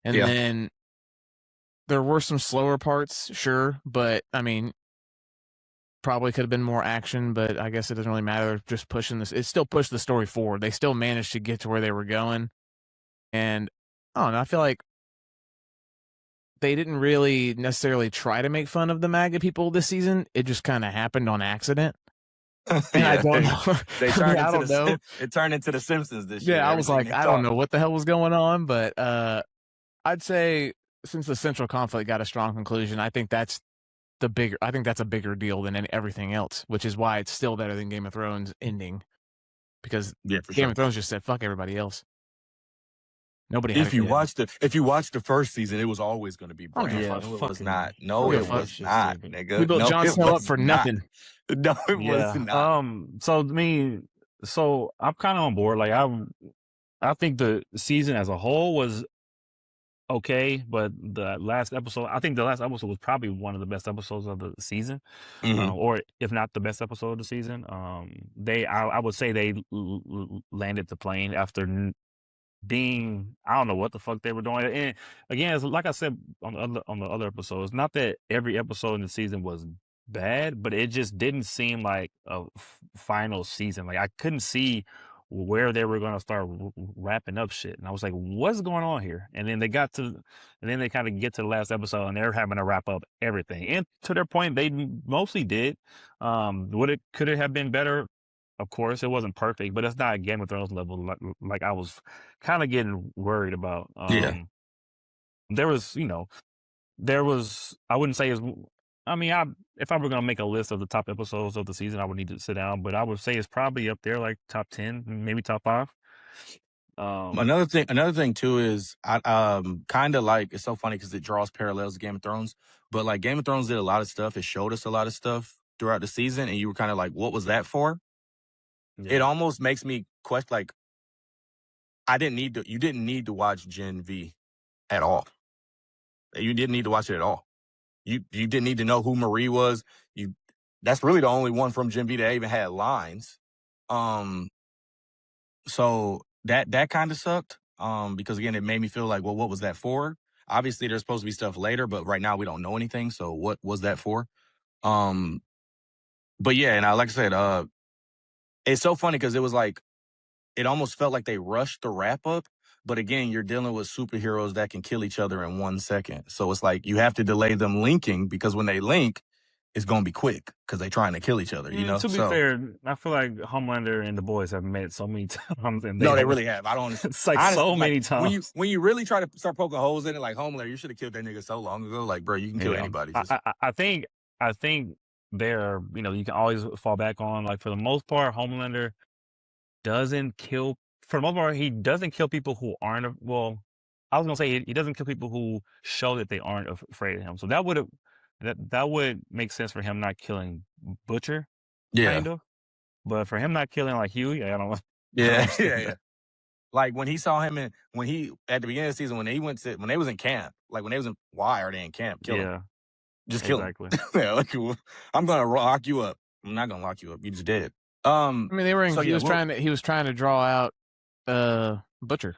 And then there were some slower parts, sure, but I mean, probably could have been more action, but I guess it doesn't really matter. Just pushing this, it still pushed the story forward. They still managed to get to where they were going. And I don't know, I feel like they didn't really necessarily try to make fun of the MAGA people this season. It just kind of happened on accident. And I don't know. They turned I don't know. It turned into The Simpsons this year. Yeah, I was like, I don't know what the hell was going on, but I'd say since the central conflict got a strong conclusion, I think that's a bigger deal than everything else, which is why it's still better than Game of Thrones ending, because Game of Thrones just said fuck everybody else. Nobody. If you watched the first season, it was always going to be Bran. Yeah, it was not. No, it was not, nigga. We built Jon Snow up for nothing. No, it was not. So I'm kind of on board. Like, I think the season as a whole was okay, but the last episode was probably one of the best episodes of the season, or if not the best episode of the season. I would say they landed the plane after being, I don't know what the fuck they were doing. And again, like I said on the other episodes, not that every episode in the season was bad, but it just didn't seem like a final season. Like I couldn't see where they were going to start wrapping up shit, and I was like, "What's going on here?" And then they kind of get to the last episode, and they're having to wrap up everything. And to their point, they mostly did. Could it have been better? Of course, it wasn't perfect, but it's not Game of Thrones level. Like I was kind of getting worried about. Yeah. There was, I wouldn't say is. I mean, if I were going to make a list of the top episodes of the season, I would need to sit down, but I would say it's probably up there, like top 10, maybe top 5. Another thing too is I kind of like, it's so funny because it draws parallels to Game of Thrones, but like Game of Thrones did a lot of stuff. It showed us a lot of stuff throughout the season, and you were kind of like, what was that for? Yeah. It almost makes me question, like, you didn't need to watch Gen V at all. You didn't need to watch it at all. You didn't need to know who Marie was. That's really the only one from Gen V that even had lines. So that kind of sucked. Because again, it made me feel like, well, what was that for? Obviously, there's supposed to be stuff later, but right now we don't know anything. So what was that for? But yeah, and like I said, it's so funny because it was like, it almost felt like they rushed the wrap up. But again, you're dealing with superheroes that can kill each other in 1 second. So it's like you have to delay them linking, because when they link, it's going to be quick because they're trying to kill each other, you know? To be fair, I feel like Homelander and the boys have met so many times. And they really have. I don't. It's like honestly, so many times. When you really try to start poking holes in it, like Homelander, you should have killed that nigga so long ago. Like, bro, you can kill anybody. I think there, you can always fall back on, like, for the most part, Homelander doesn't kill. For the most part, he doesn't kill people who aren't. Well, I was gonna say he doesn't kill people who show that they aren't afraid of him. So that would make sense for him not killing Butcher. Yeah. Kind of. But for him not killing like Huey, I don't know. Yeah. Like when he saw him at the beginning of the season, when they was in camp, like when they was in, why are they in camp? Kill him. Just kill him. Yeah, like, I'm gonna lock you up. I'm not gonna lock you up. You just dead. I mean, they were in, he was trying to draw out Butcher.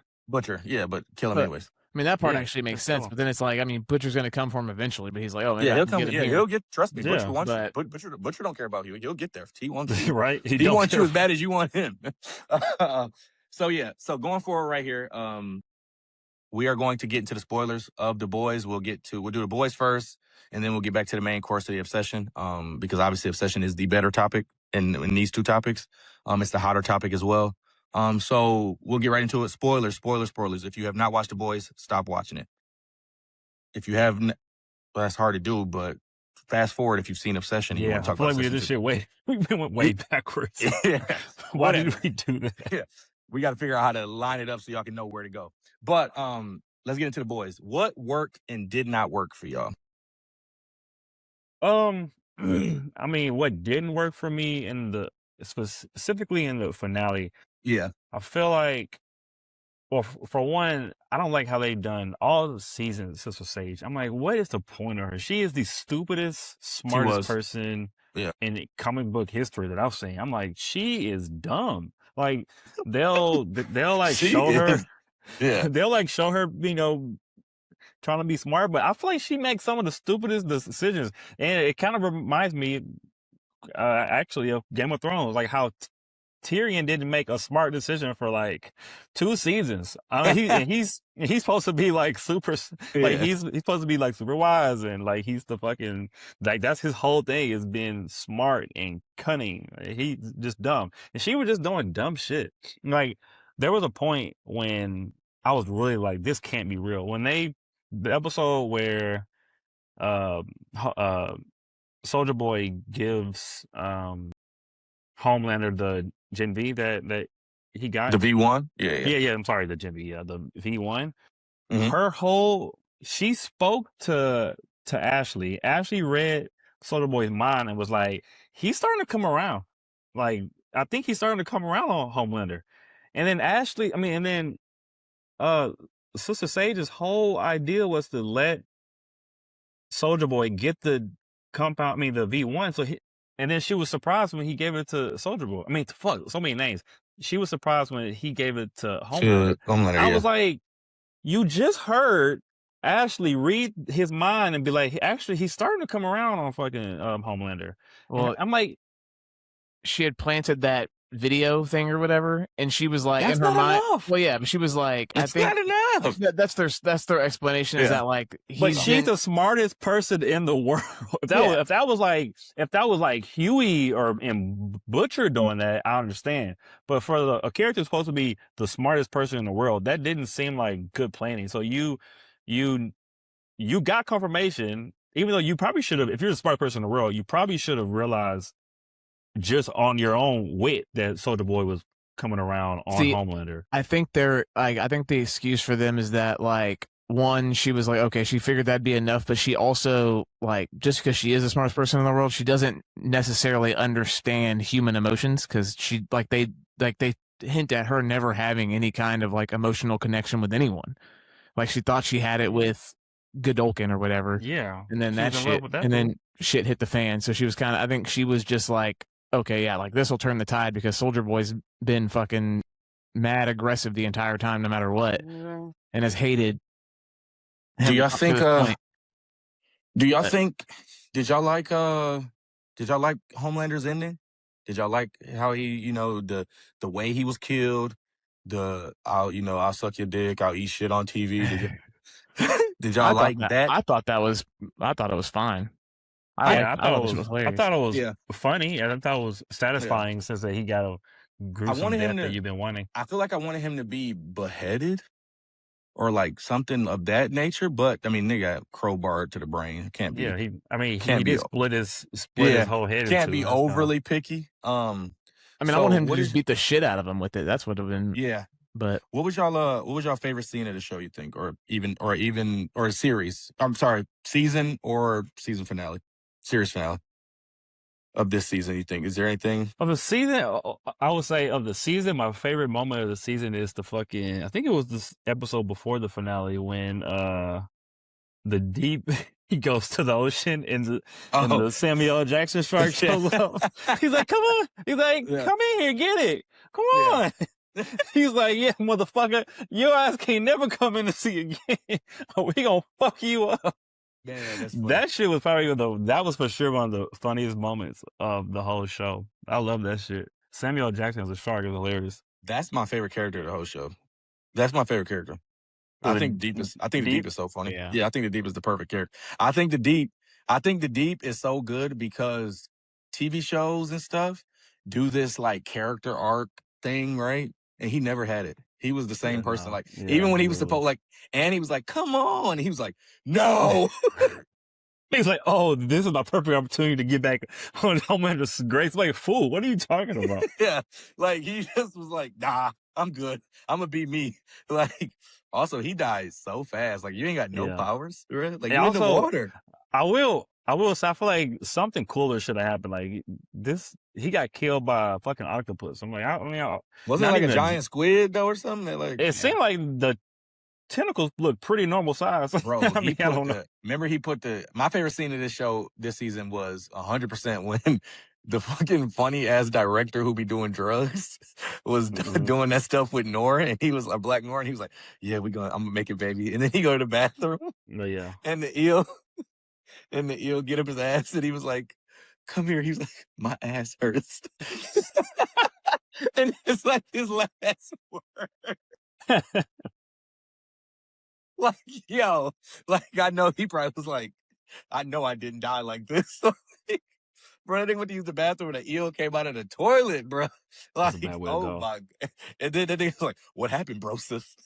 Yeah, but kill him anyways. I mean, that part actually makes sense, but then it's like, I mean, Butcher's going to come for him eventually, but he's like, oh, yeah, he'll come. He'll get. Trust me, yeah, Butcher don't care about you. He'll get there. He wants you. Right. He wants you as bad as you want him. So going forward right here, we are going to get into the spoilers of The Boys. We'll do The Boys first, and then we'll get back to the main course of the Obsession. Because obviously Obsession is the better topic in these two topics. It's the hotter topic as well. So we'll get right into it. Spoilers. If you have not watched The Boys, stop watching it. If you have, well, that's hard to do, but fast forward if you've seen Obsession. And you want to talk about we did this shit we went way backwards. Yeah. Why did we do that? Yeah. We got to figure out how to line it up so y'all can know where to go. But let's get into The Boys. What worked and did not work for y'all? I mean, what didn't work for me specifically in the finale. Yeah. I feel like, well, for one, I don't like how they've done all the seasons of Sister Sage. I'm like, what is the point of her? She is the stupidest, smartest person in comic book history that I've seen. I'm like, she is dumb. Like, they'll like show her. Yeah. They'll like show her, trying to be smart, but I feel like she makes some of the stupidest decisions. And it kind of reminds me, actually, of Game of Thrones, like how Tyrion didn't make a smart decision for like 2 seasons. I mean, he's supposed to be like super, like he's supposed to be like super wise, and like he's the fucking, like that's his whole thing, is being smart and cunning. He's just dumb, and she was just doing dumb shit. Like there was a point when I was really like, this can't be real. When the episode where Soldier Boy gives Homelander the Gen V that he got. The V1? Yeah. I'm sorry, the Gen V. Yeah, the V1. Mm-hmm. She spoke to Ashley. Ashley read Soldier Boy's mind and was like, he's starting to come around. Like, I think he's starting to come around on Homelander. And then Sister Sage's whole idea was to let Soldier Boy get the compound, the V1. And then she was surprised when he gave it to Soldier Boy. I mean, fuck, so many names. She was surprised when he gave it to Homelander. I was like, you just heard actually read his mind and be like, actually, he's starting to come around on fucking Homelander. Well, And I'm like, she had planted that video thing or whatever, and she was like, that's in her not mind. enough. Well, yeah, but she was like, It's I think not enough. that's their explanation is that like But she's the smartest person in the world. If that was like Huey and Butcher doing that, I understand. But for a character supposed to be the smartest person in the world, that didn't seem like good planning. So you got confirmation, even though you probably should have. If you're the smartest person in the world, you probably should have realized just on your own wit that Soldier Boy was coming around on Homelander. I think I think the excuse for them is that like one, she was like, okay, she figured that'd be enough, but she also like just because she is the smartest person in the world, she doesn't necessarily understand human emotions because she they hint at her never having any kind of like emotional connection with anyone. Like she thought she had it with Godolkin or whatever. Yeah. And then then shit hit the fan. So she was I think she was just like, okay, yeah, like this will turn the tide because Soldier Boy's been fucking mad aggressive the entire time, no matter what, and has hated. Do y'all think? Do y'all think? Did y'all like Homelander's ending? Did y'all like how he, the way he was killed? I'll suck your dick. I'll eat shit on TV. Did y'all like that? I thought it was fine. I thought it was funny, and I thought it was satisfying since that he got a gruesome death that you've been wanting. I feel like I wanted him to be beheaded or like something of that nature, but I mean, they got crowbarred to the brain. It can't be. Yeah, he did split his whole head. Can't be overly picky. I want him to just beat the shit out of him with it. That's what would have been. Yeah. But what was y'all favorite scene of the show, you think, or a series? I'm sorry, season or season finale, series finale of this season? You think is there anything of the season? I would say of the season, my favorite moment of the season is the fucking. I think it was this episode before the finale when the Deep he goes to the ocean and the Samuel L. Jackson shark shows up. He's like, come on. He's like, come in here, get it. Come on. He's like, yeah, motherfucker, your ass can't never come in to see again. We gonna fuck you up. Man, that shit was probably that was for sure one of the funniest moments of the whole show. I love that shit. Samuel L. Jackson as a shark is hilarious. That's my favorite character of the whole show. That's my favorite character. I think the Deep is so funny. Yeah, I think the Deep is the perfect character. I think the Deep is so good because TV shows and stuff do this like character arc thing, right? And he never had it. He was the same person. Even when he was supposed and he was like, come on. And he was like, no. He's like, oh, this is my perfect opportunity to get back on Homelander's grace. Like, fool, what are you talking about? Yeah. Like, he just was like, nah, I'm good. I'm going to be me. Like, also, he dies so fast. Like, you ain't got no powers, right? Like, you're in the water. I will say, I feel like something cooler should have happened. Like, he got killed by a fucking octopus. I'm like, wasn't it like a giant squid, though, or something? It seemed like the tentacles look pretty normal size. Bro, I don't know. Remember my favorite scene of this show this season was 100% when the fucking funny ass director who be doing drugs was doing that stuff with Nora, and he was like Black Nora, and he was like, yeah, I'm gonna make it, baby. And then he go to the bathroom. Oh, yeah. And the eel get up his ass, and he was like, come here. He was like, my ass hurts. And it's like his last word. Like, yo, like, I know he probably was like, I know I didn't die like this. Bro, I think when he used the bathroom and the eel came out of the toilet, bro. Like, oh my. And then they was like, what happened, bro, sis?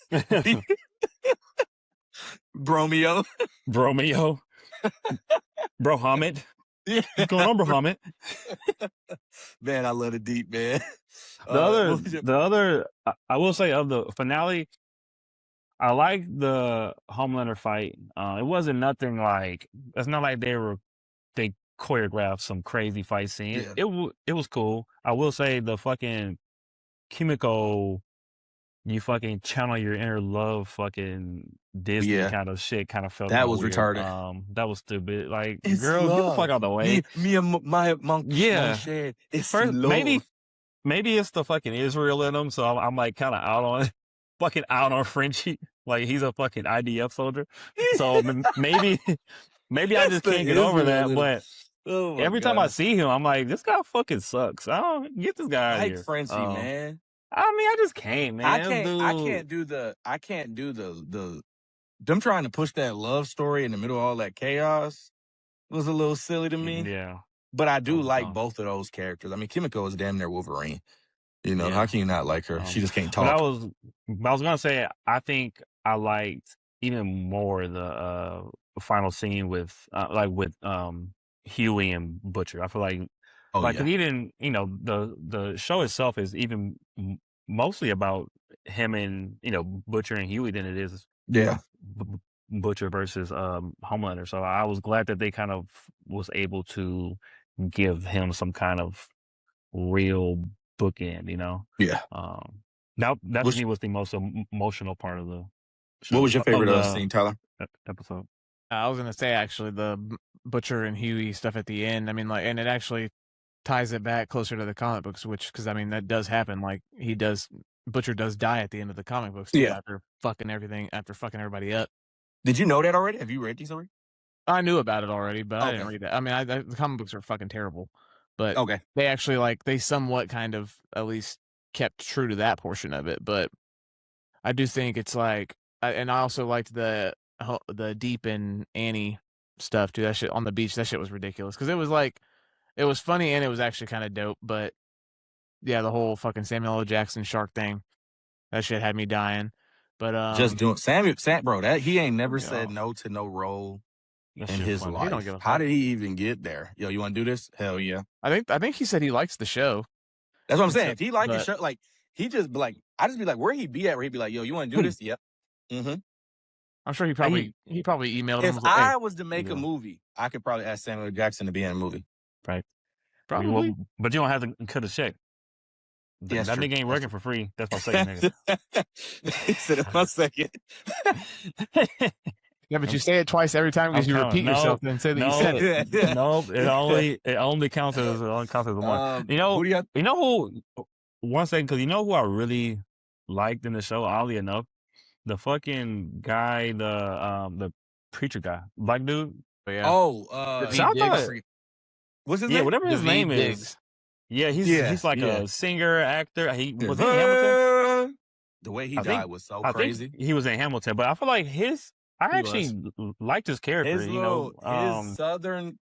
Bromeo. Bro Hamid. Yeah. What's going on, Bro Hamid? Man, I love the Deep, man. The other, I will say of the finale, I like the Homelander fight. It wasn't nothing like, it's not like they choreographed some crazy fight scene. Yeah. It was cool. I will say the fucking Kimiko, you fucking channel your inner love fucking Disney kind of shit kind of felt that was weird. Retarded. That was stupid. Like, it's girl, love. get the fuck out of the way. Me and my monkey. Yeah. It's first, love. maybe it's the fucking Israel in them, so I'm like kind of fucking out on Frenchie. like he's a fucking IDF soldier. So maybe I just can't get over that. But oh every time I God. see him, I'm like, this guy fucking sucks. I don't get this guy out of Like here. Frenchie, man. I mean, I just can't, man. I can't do the them trying to push that love story in the middle of all that chaos was a little silly to me. Yeah. But I That do was like dumb. both of those characters. I mean, Kimiko is damn near Wolverine. You know, Yeah. how can you not like her? She just can't talk. But I was gonna say, I think I liked even more the final scene with Huey and Butcher. I feel like, Oh, like, yeah. 'cause even the show itself is even mostly about him and Butcher and Huey than it is Yeah. Butcher versus Homelander. So I was glad that they kind of was able to give him some kind of real bookend, Yeah. that to me was the most emotional part of the show. What was your favorite scene, Tyler? Episode? I was gonna say actually the Butcher and Huey stuff at the end. I mean, like, and it actually ties it back closer to the comic books, because I mean that does happen. Like Butcher does die at the end of the comic books too, Yeah. after fucking everybody up. Did you know that already? Have you read these already? I knew about it already, but I didn't Okay. read that. I mean, the comic books are fucking terrible, but Okay. they actually they somewhat kind of at least kept true to that portion of it. But I do think it's and I also liked the Deep and Annie stuff too. That shit on the beach, that shit was ridiculous because it was funny and it was actually kind of dope. But yeah, the whole fucking Samuel L. Jackson shark thing, that shit had me dying. But just doing Sam, bro. That he ain't never said no to no role in his funny. life. He don't give a How fuck. did he even get there? Yo, you want to do this? Hell yeah. I think he said he likes the show. That's what I'm saying. If he liked the show, like he just be like, I just be like, where he be at? Where he be like, yo, you want to do this? Yep. Mm-hmm. I'm sure he probably emailed him. If I was to make a movie, I could probably ask Samuel L. Jackson to be in a movie. Right. Probably. But you don't have to cut a check. Yeah, that nigga ain't working for free. That's my second nigga. He said it my second. Yeah, but you say it twice every time because you repeat yourself and say that you said it. No, it only counts as one. You know who? One second, because you know who I really liked in the show. Oddly enough, the fucking guy, the preacher guy, black dude. Yeah. What's his name? Yeah, whatever his name is. Yeah, he's like a singer, actor. He was in Hamilton. The way he died was so crazy. He was in Hamilton, but I feel like I actually liked his character.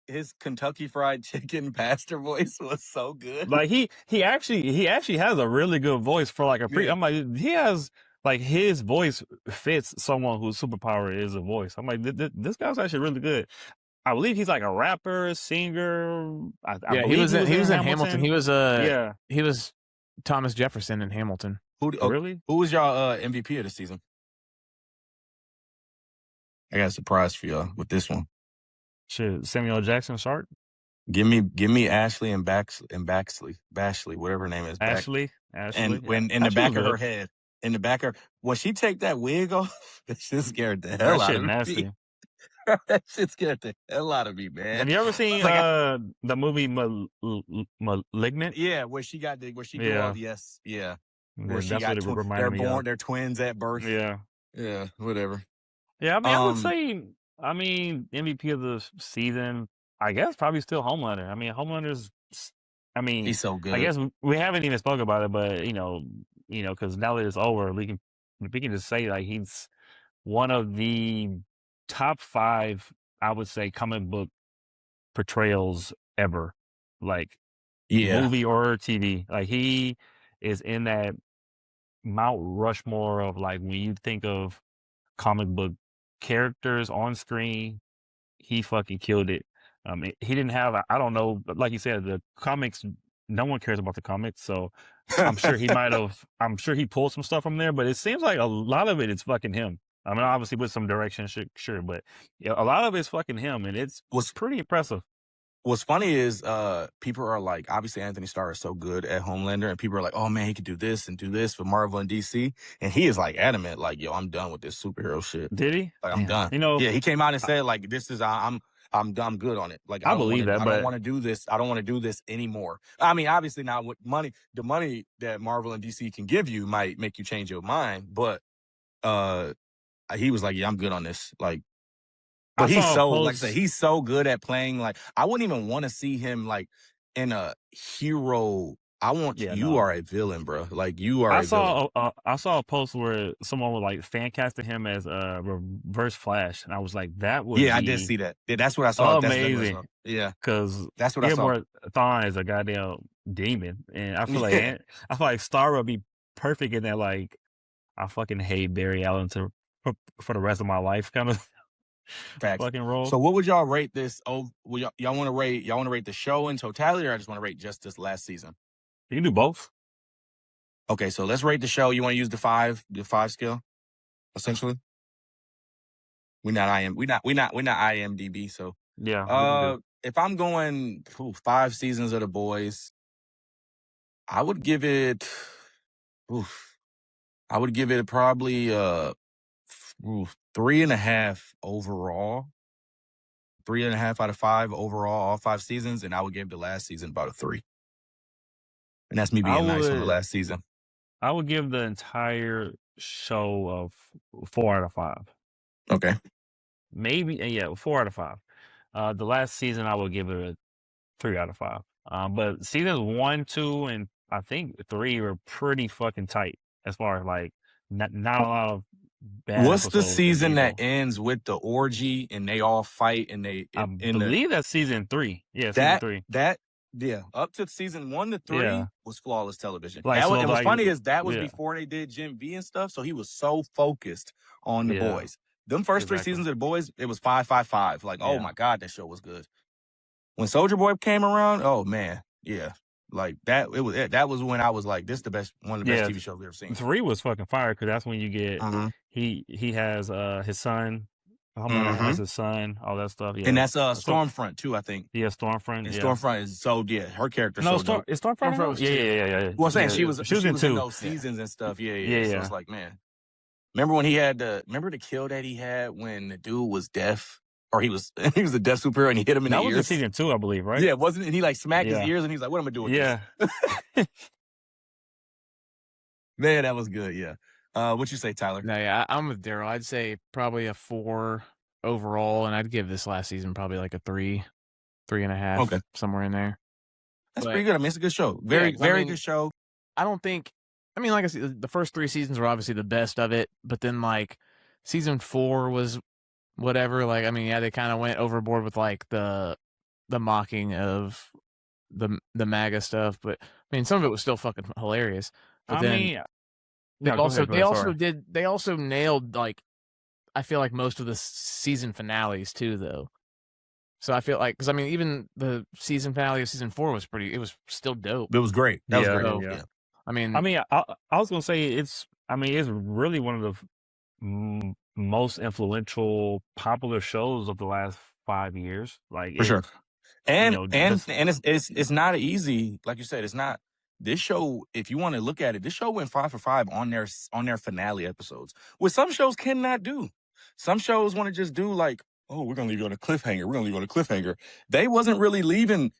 His Kentucky Fried Chicken pastor voice was so good. Like he actually has a really good voice for like a preacher. I'm like, he has like his voice fits someone whose superpower is a voice. I'm like, this guy's actually really good. I believe he's like a rapper, singer. He was in Hamilton. He was Thomas Jefferson in Hamilton. Really? Who was y'all MVP of the season? I got a surprise for y'all with this one. Shit, Samuel L. Jackson Shark. Give me Ashley and Bashley, whatever her name is. Ashley. And when in the back of her head, when she take that wig off, that shit scared the hell out of me. Nasty. That shit scared the hell out of me, man. Have you ever seen the movie Malignant? Yeah, where she do all the yeah. Where she got they're twins at birth. Yeah, whatever. Yeah, I mean, I would say, MVP of the season, I guess probably still Homelander. I mean, Homelander's, he's so good. I guess we haven't even spoken about it, but because now that it's over, we can just say like he's one of the top 5, I would say, comic book portrayals ever, like movie or TV. Like he is in that Mount Rushmore of like when you think of comic book characters on screen, he fucking killed it. He didn't have, I don't know, like you said, the comics, no one cares about the comics, so I'm sure he pulled some stuff from there, but it seems like a lot of it is fucking him. I mean, obviously with some direction, sure, but a lot of it's fucking him, and it's pretty impressive. What's funny is people are like, obviously Anthony Starr is so good at Homelander, and people are like, oh man, he could do this and do this for Marvel and DC, and he is like adamant, like, yo, I'm done with this superhero shit. Did he? Like, I'm done. He came out and said like, this is I'm good on it. Like, I believe that, I don't want to do this. I don't want to do this anymore. I mean, obviously now with the money that Marvel and DC can give you might make you change your mind, but he was like, yeah, I'm good on this. Like, I but he's saw a so, like I post. said, he's so good at playing. Like, I wouldn't even want to see him like in a hero. I want you are a villain, bro. Like, you are a villain. I saw a post where someone was like fan casting him as a Reverse Flash, and I was like, that would Yeah, I did be see that. Yeah, that's what I saw. That's exactly what I amazing. saw. Yeah, Because that's what I saw. Thawne is a goddamn demon, and I feel Yeah. like Star would be perfect in that. Like, I fucking hate Barry Allen for the rest of my life kind of Facts. fucking role. So what would y'all rate this? Oh, y'all want to rate the show in totality, or I just want to rate just this last season? You can do both. Okay, so let's rate the show. You want to use the five scale, essentially. We're not IMDb. So Yeah. if I'm going 5 seasons of The Boys, I would give it. I would give it probably 3.5 overall. 3.5 out of 5 overall, all 5 seasons, and I would give the last season about a 3. And that's me being nice on the last season. I would give the entire show of 4 out of 5. Okay. Maybe, 4 out of 5. The last season, I would give it a 3 out of 5. But seasons 1, 2, and I think 3 were pretty fucking tight as far as like not a lot of bad. What's the season that ends with the orgy and they all fight and they? I believe that's season 3. Yeah, season 3. Yeah, up to season 1 to 3 was flawless television. Like, and what's funny is that was before they did Gen V and stuff, so he was so focused on The Boys. Them first 3 seasons of The Boys, it was 5, 5, 5. Like, oh my God, that show was good. When Soulja Boy came around, oh man, yeah, like that. That was when I was like, this is one of the best TV shows we've ever seen. 3 was fucking fire because that's when you get he has his son. Homelander has his son, all that stuff. Yeah. And that's Stormfront too, I think. Yeah, Stormfront. And Stormfront is her character. No, is Stormfront was yeah. Well, I'm saying she was in 2 those seasons and stuff. Yeah. So it's like, man, remember when he had remember the kill that he had when the dude was deaf, or he was a deaf superhero and he hit him in the ears. That was in season 2, I believe, right? Yeah, wasn't it? And he like smacked his ears and he's like, "What am I doing?" Yeah. Man, that was good. Yeah. What you say, Tyler? No, yeah, I'm with Darrell. I'd say probably a 4 overall, and I'd give this last season probably like a 3, 3.5, somewhere in there. That's pretty good. I mean, it's a good show. Very good show. I don't think. I mean, like I said, the first 3 seasons were obviously the best of it, but then like season 4 was whatever. Like, I mean, yeah, they kind of went overboard with like the mocking of the MAGA stuff, but I mean, some of it was still fucking hilarious. But they also nailed, like, I feel like most of the season finales too, though. So I feel like, because I mean, even the season finale of season 4 was it was still dope. It was great. That was great. So, yeah. I mean, I was gonna say it's really one of the most influential, popular shows of the last 5 years. Like, for sure. And it's not easy, like you said. It's not. This show, if you want to look at it, this show went 5 for 5 on their finale episodes, which some shows cannot do. Some shows want to just do like, oh, we're gonna leave you on a cliffhanger. They wasn't really leaving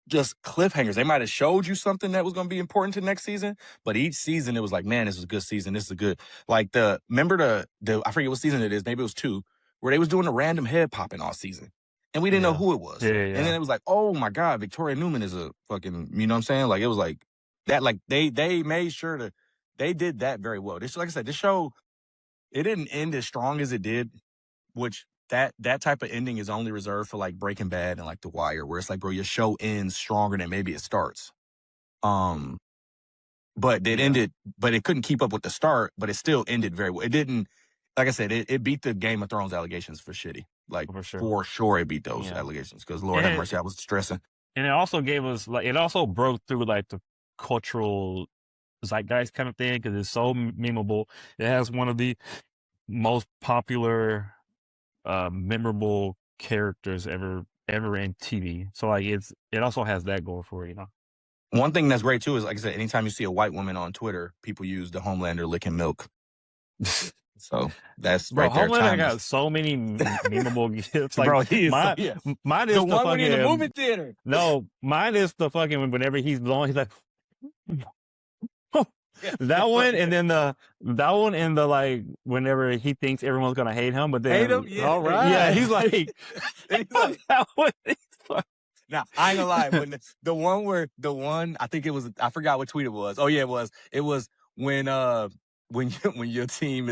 just cliffhangers. They might have showed you something that was gonna be important to next season, but each season it was like, man, this is a good season. This is a good, like remember the I forget what season it is. Maybe it was 2, where they was doing a random head popping all season. And we didn't know who it was. Yeah. And then it was like, oh my God, Victoria Newman is a fucking, you know what I'm saying? Like, it was like that, like they made sure they did that very well. This, like I said, this show, it didn't end as strong as it did, which that type of ending is only reserved for like Breaking Bad and like The Wire, where it's like, bro, your show ends stronger than maybe it starts. But it ended, but it couldn't keep up with the start, but it still ended very well. It didn't, like I said, it beat the Game of Thrones allegations for shitty. Like, for sure it beat those allegations, because Lord have mercy, I was stressing. And it also gave us, like, it also broke through like the cultural zeitgeist kind of thing, because it's so memeable. It has one of the most popular, memorable characters ever in TV. So like it also has that going for it, you know. One thing that's great too is, like I said, anytime you see a white woman on Twitter, people use the Homelander licking milk. So that's right there. Homelander got so many memeable gifts. Like, bro, he is mine is the one fucking in the movie theater. No, mine is the fucking whenever he's blowing, he's like, That one, and then that one in the like whenever he thinks everyone's gonna hate him, but then Hate him? Yeah. All right. yeah, he's like, And he's like, that one. Is like, now, I ain't gonna lie. When the one, I think it was, I forgot what tweet it was. Oh yeah, it was when your team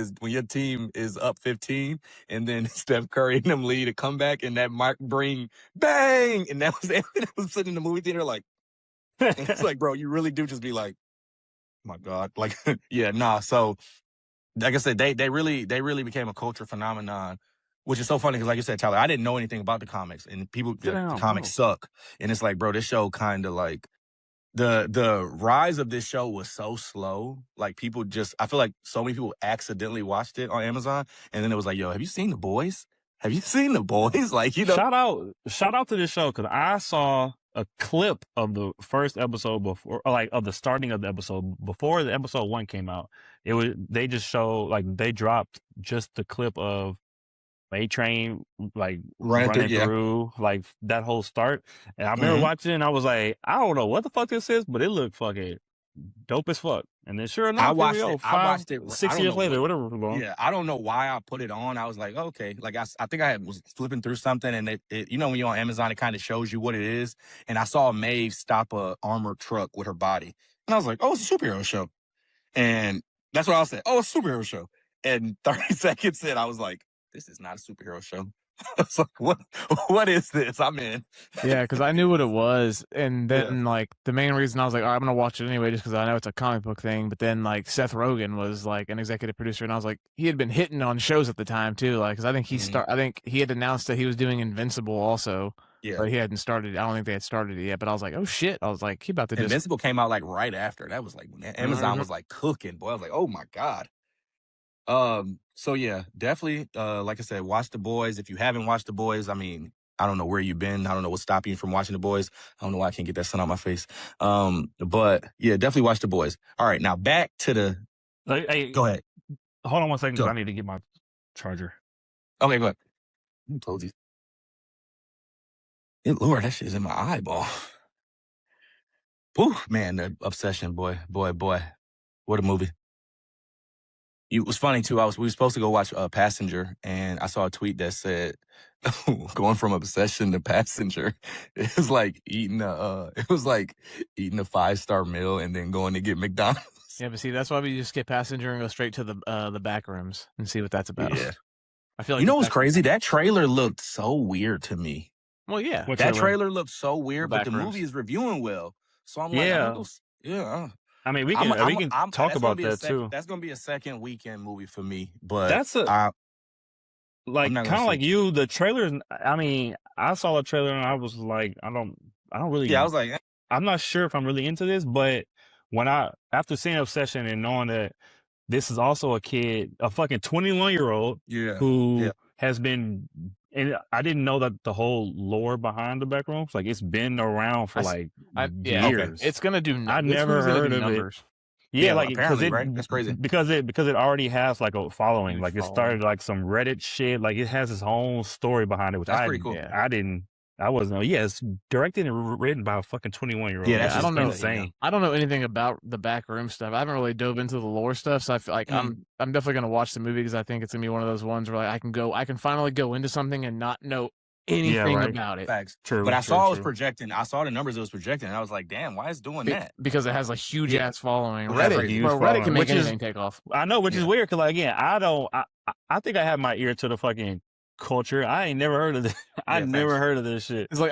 is up 15, and then Steph Curry and them lead a comeback, and that Mark Breen bang, and that was it was sitting in the movie theater like, and it's like, bro, you really do just be like, oh my God, like, yeah, nah. So, like I said, they really became a culture phenomenon. Which is so funny because, like you said, Tyler, I didn't know anything about the comics, and people, the comics suck. And it's like, bro, this show kind of like the rise of this show was so slow. Like people just, I feel like so many people accidentally watched it on Amazon, and then it was like, yo, have you seen The Boys? Have you seen The Boys? Like, you know, shout out to this show because I saw a clip of the first episode before, like of the starting of the episode before the episode 1 came out. They just show like they dropped just the clip of A-Train like running through like that whole start, and I remember watching it and I was like, I don't know what the fuck this is, but it looked fucking dope as fuck. And then sure enough, I watched it 6 years later, whatever. Yeah, I don't know why I put it on. I was like, okay, like I think I was flipping through something, and it you know, when you're on Amazon, it kind of shows you what it is. And I saw Maeve stop a armored truck with her body, and I was like, oh, it's a superhero show, and that's what I said. Oh, it's a superhero show. And 30 seconds in, I was like, this is not a superhero show. I was like, what is this? I'm in. Yeah, because I knew what it was, and then like the main reason I was like, all right, I'm gonna watch it anyway, just because I know it's a comic book thing. But then like Seth Rogen was like an executive producer, and I was like, he had been hitting on shows at the time too, like because I think he had announced that he was doing Invincible also. Yeah, but he hadn't started. I don't think they had started it yet. But I was like, oh shit! I was like, he about to. Invincible came out like right after. That was like when Amazon was like cooking. Boy, I was like, oh my God. So yeah, definitely, like I said, watch The Boys. If you haven't watched The Boys, I mean, I don't know where you've been. I don't know what's stopping you from watching The Boys. I don't know why I can't get that sun on my face. But yeah, definitely watch The Boys. All right, now back to the, hey, go ahead. Hold on one second, because I need to get my charger. Okay, go ahead. I told you. Hey, Lord, that shit is in my eyeball. Whew, man, the Obsession, boy. What a movie. It was funny too. We were supposed to go watch Passenger, and I saw a tweet that said, "Going from Obsession to Passenger, it was like eating a 5-star meal and then going to get McDonald's." Yeah, but see, that's why we just skip Passenger and go straight to the back rooms and see what that's about. Yeah, I feel like, you know what's crazy? That trailer looked so weird to me. Well, yeah, that trailer looked so weird, but the movie is reviewing well, so I'm like, I mean, we can talk about that too. That's gonna be a second weekend movie for me, but that's kind of like you. The trailers. I mean, I saw a trailer and I was like, I don't really. Yeah, I was like, I'm not sure if I'm really into this, but after seeing Obsession and knowing that this is also a kid, a fucking 21-year-old, who has been. And I didn't know that the whole lore behind the back rooms, like it's been around for years. Okay. It's gonna do. I never heard of it. Yeah, like apparently, right? That's crazy. Because it already has like a following. Like it started like some Reddit shit. Like it has its own story behind it, which that's pretty cool. I wasn't. Yeah, it's directed and written by a fucking 21-year-old. Yeah, I don't know. Insane. I don't know anything about the backroom stuff. I haven't really dove into the lore stuff, so I feel like I'm definitely gonna watch the movie because I think it's gonna be one of those ones where like, I can finally go into something and not know anything about it. Facts. True. But I saw it was projecting. I saw the numbers it was projecting, and I was like, damn, why is it doing that? Because it has a huge ass following. Reddit can make anything take off. I know, which is weird because like again, I think I have my ear to the fucking culture. I ain't never heard of this. I never heard of this shit. It's like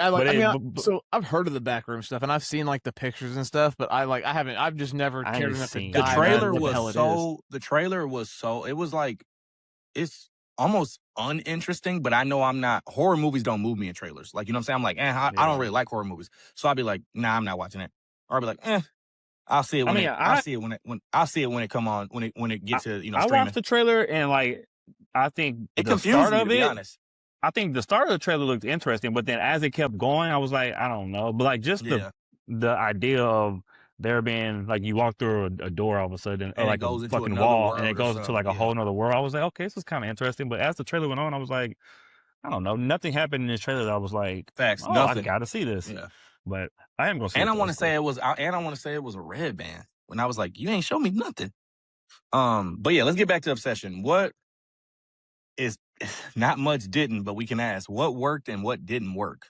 so I've heard of the backroom stuff and I've seen like the pictures and stuff, but I've just never cared enough to dive. The trailer was so it was like it's almost uninteresting, but I know I'm not. Horror movies don't move me in trailers. Like, you know what I'm saying? I'm like, I don't really like horror movies, so I'll be like, nah, I'm not watching it. Or I'll be like, I'll see it when I'll see it when it come on when it gets to streaming. I watched the trailer and like I think it confused me, to be honest. I think the start of the trailer looked interesting, but then as it kept going, I was like, I don't know. But like just the idea of there being like you walk through a door all of a sudden, or like a fucking wall, and it goes into like a whole nother world. I was like, okay, this is kind of interesting. But as the trailer went on, I was like, I don't know, nothing happened in this trailer that I was like, nothing. I gotta see this. Yeah. But I am gonna see. And I want to say it was a red band. when I was like, you ain't show me nothing. But yeah, let's get back to Obsession. What is not much didn't, but we can ask what worked and what didn't work.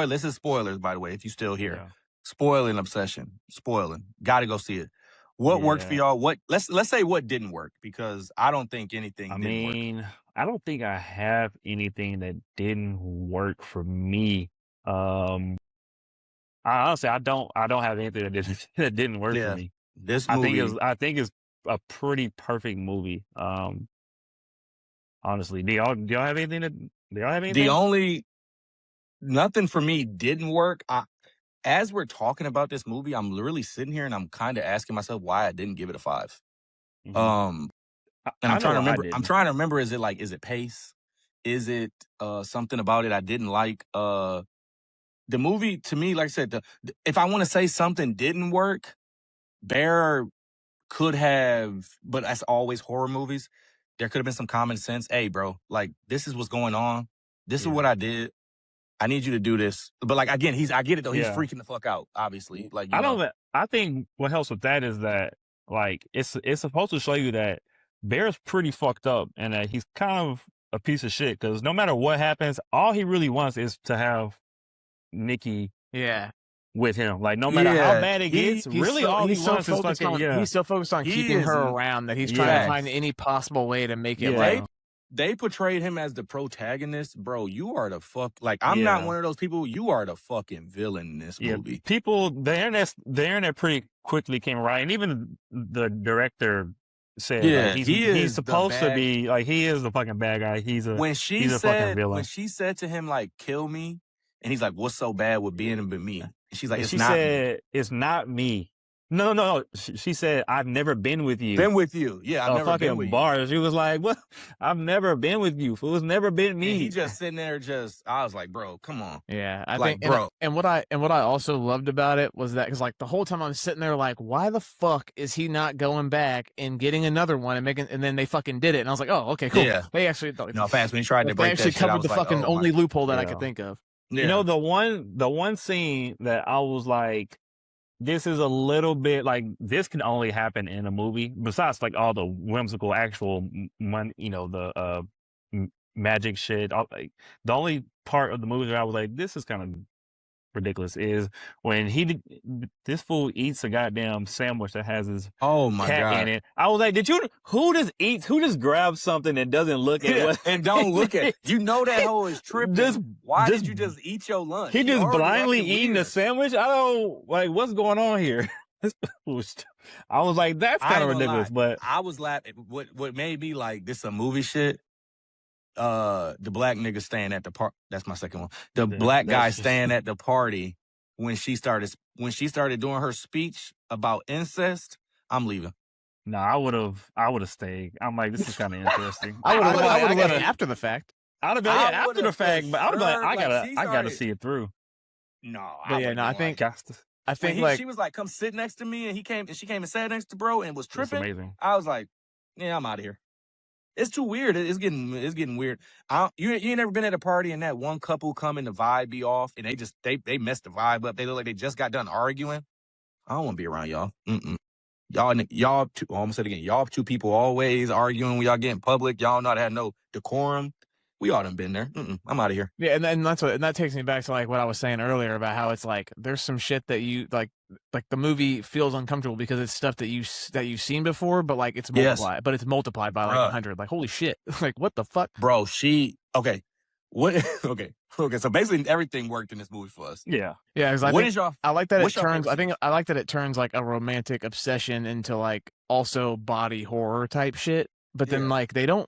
This is spoilers, by the way, if you still here. Yeah. Spoiling Obsession. Spoiling. Gotta go see it. What worked for y'all? What let's say what didn't work, because I don't think anything didn't work. I don't think I have anything that didn't work for me. Honestly, I don't have anything that didn't work for me. This movie, I think it's a pretty perfect movie. Honestly, do y'all have anything? The only nothing for me didn't work. As we're talking about this movie, I'm literally sitting here and I'm kind of asking myself why I didn't give it a 5. Mm-hmm. And I'm trying to remember. I'm trying to remember. Is it pace? Is it something about it I didn't like? The movie, to me, like I said, if I want to say something didn't work, Bear could have, but as always, horror movies, there could have been some common sense. Hey, bro, like, this is what's going on. This is what I did. I need you to do this. But like, again, I get it though. He's freaking the fuck out, obviously. Like, I think what helps with that is that, like, it's supposed to show you that Bear's pretty fucked up and that he's kind of a piece of shit, because no matter what happens, all he really wants is to have Nikki with him. Like, no matter how bad it gets, really all he wants is fucking, he's so focused on keeping her around that he's trying to find any possible way to make it right. They portrayed him as the protagonist. Bro, you are the fuck, like, I'm not one of those people. You are the fucking villain in this movie. People, the internet pretty quickly came around, and even the director said, like, he's supposed to be, like, he is the fucking bad guy. He's a fucking villain. When she said to him, like, kill me, and he's like, what's so bad with being with me? And she's like, it's not me. No. She said, I've never been with you. Been with you. Yeah, I've never been with you. Bars. She was like, what? I've never been with you. It was never been me. And he just sitting there I was like, bro, come on. Yeah, I think, bro. And what I also loved about it was that, because like the whole time I'm sitting there like, why the fuck is he not going back and getting another one and then they fucking did it. And I was like, oh, okay, cool. Yeah. They actually fast when he tried to break that shit, covered the fucking only loophole that I could think of. Yeah. You know, the one scene that I was like, this is a little bit like, this can only happen in a movie, besides like all the whimsical actual the magic shit. Like, the only part of the movie that I was like, this is kind of ridiculous, is when this fool eats a goddamn sandwich that has his cat in it. I was like, who just grabs something and doesn't look at what and don't look at it? You know that hoe is tripping. Why did you just eat your lunch? He just blindly eating a sandwich? I don't, like, what's going on here? I was like, that's kind of ridiculous. But I was laughing. What made me like, this a movie shit? The black nigga staying at the party. That's my second one. The black guy staying at the party when she started doing her speech about incest. I'm leaving. No, I would have stayed. I'm like, this is kind of interesting. I would have left it after the fact. I'd have been after the fact, but I would like, I gotta see it through. No, I think like, she was like, come sit next to me, and she came and sat next to bro and was tripping. That's amazing. I was like, yeah, I'm out of here. It's too weird. It's getting weird. You ain't never been at a party and that one couple come and the vibe be off and they messed the vibe up. They look like they just got done arguing. I don't want to be around y'all. Y'all two, I'm gonna say it again. Y'all two people always arguing when y'all get in public. Y'all not have no decorum. We all done been there. I'm out of here. Yeah, and that takes me back to like what I was saying earlier about how it's like there's some shit that you like the movie feels uncomfortable because it's stuff that you've seen before, but like it's multiplied, but it's multiplied by like 100. Like, holy shit! Like, what the fuck, bro? Okay. So basically everything worked in this movie for us. Yeah. Because I like that it turns. I like that it turns like a romantic obsession into like also body horror type shit. But then like they don't.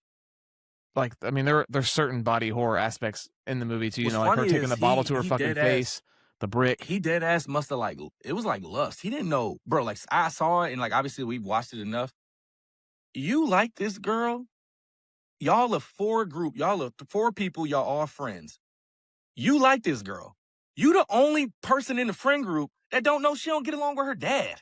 Like, I mean, there's certain body horror aspects in the movie too. You know, like her taking the bottle to her fucking face, the brick. He dead ass must have like, it was like lust. He didn't know, bro. Like, I saw it and like obviously we've watched it enough. You like this girl? Y'all are four people. Y'all all friends. You like this girl. You the only person in the friend group that don't know she don't get along with her dad.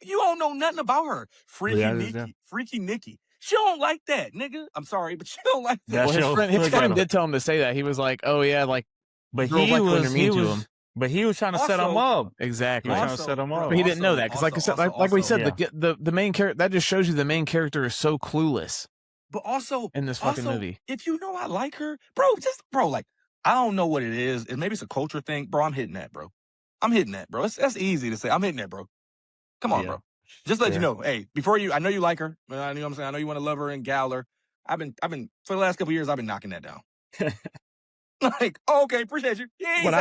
You don't know nothing about her. Freaky Nikki. She don't like that, nigga. I'm sorry, but she don't like that. Well, his friend did tell him to say that. He was like, "Oh yeah, like." But he was But he was trying to set him up. Exactly. He was trying to set him up. But he didn't know that because, like I said, like we said, the main character, that just shows you the main character is so clueless. But also in this fucking movie, if you know I like her, bro, like I don't know what it is. Maybe it's a culture thing, bro. I'm hitting that, bro. That's easy to say. I'm hitting that, bro. Come on, bro. Just let you know. Hey, before you, I know you like her. You know what I'm saying? I know you want to love her and gal her. I've been for the last couple of years, I've been knocking that down. Like, okay, appreciate you. But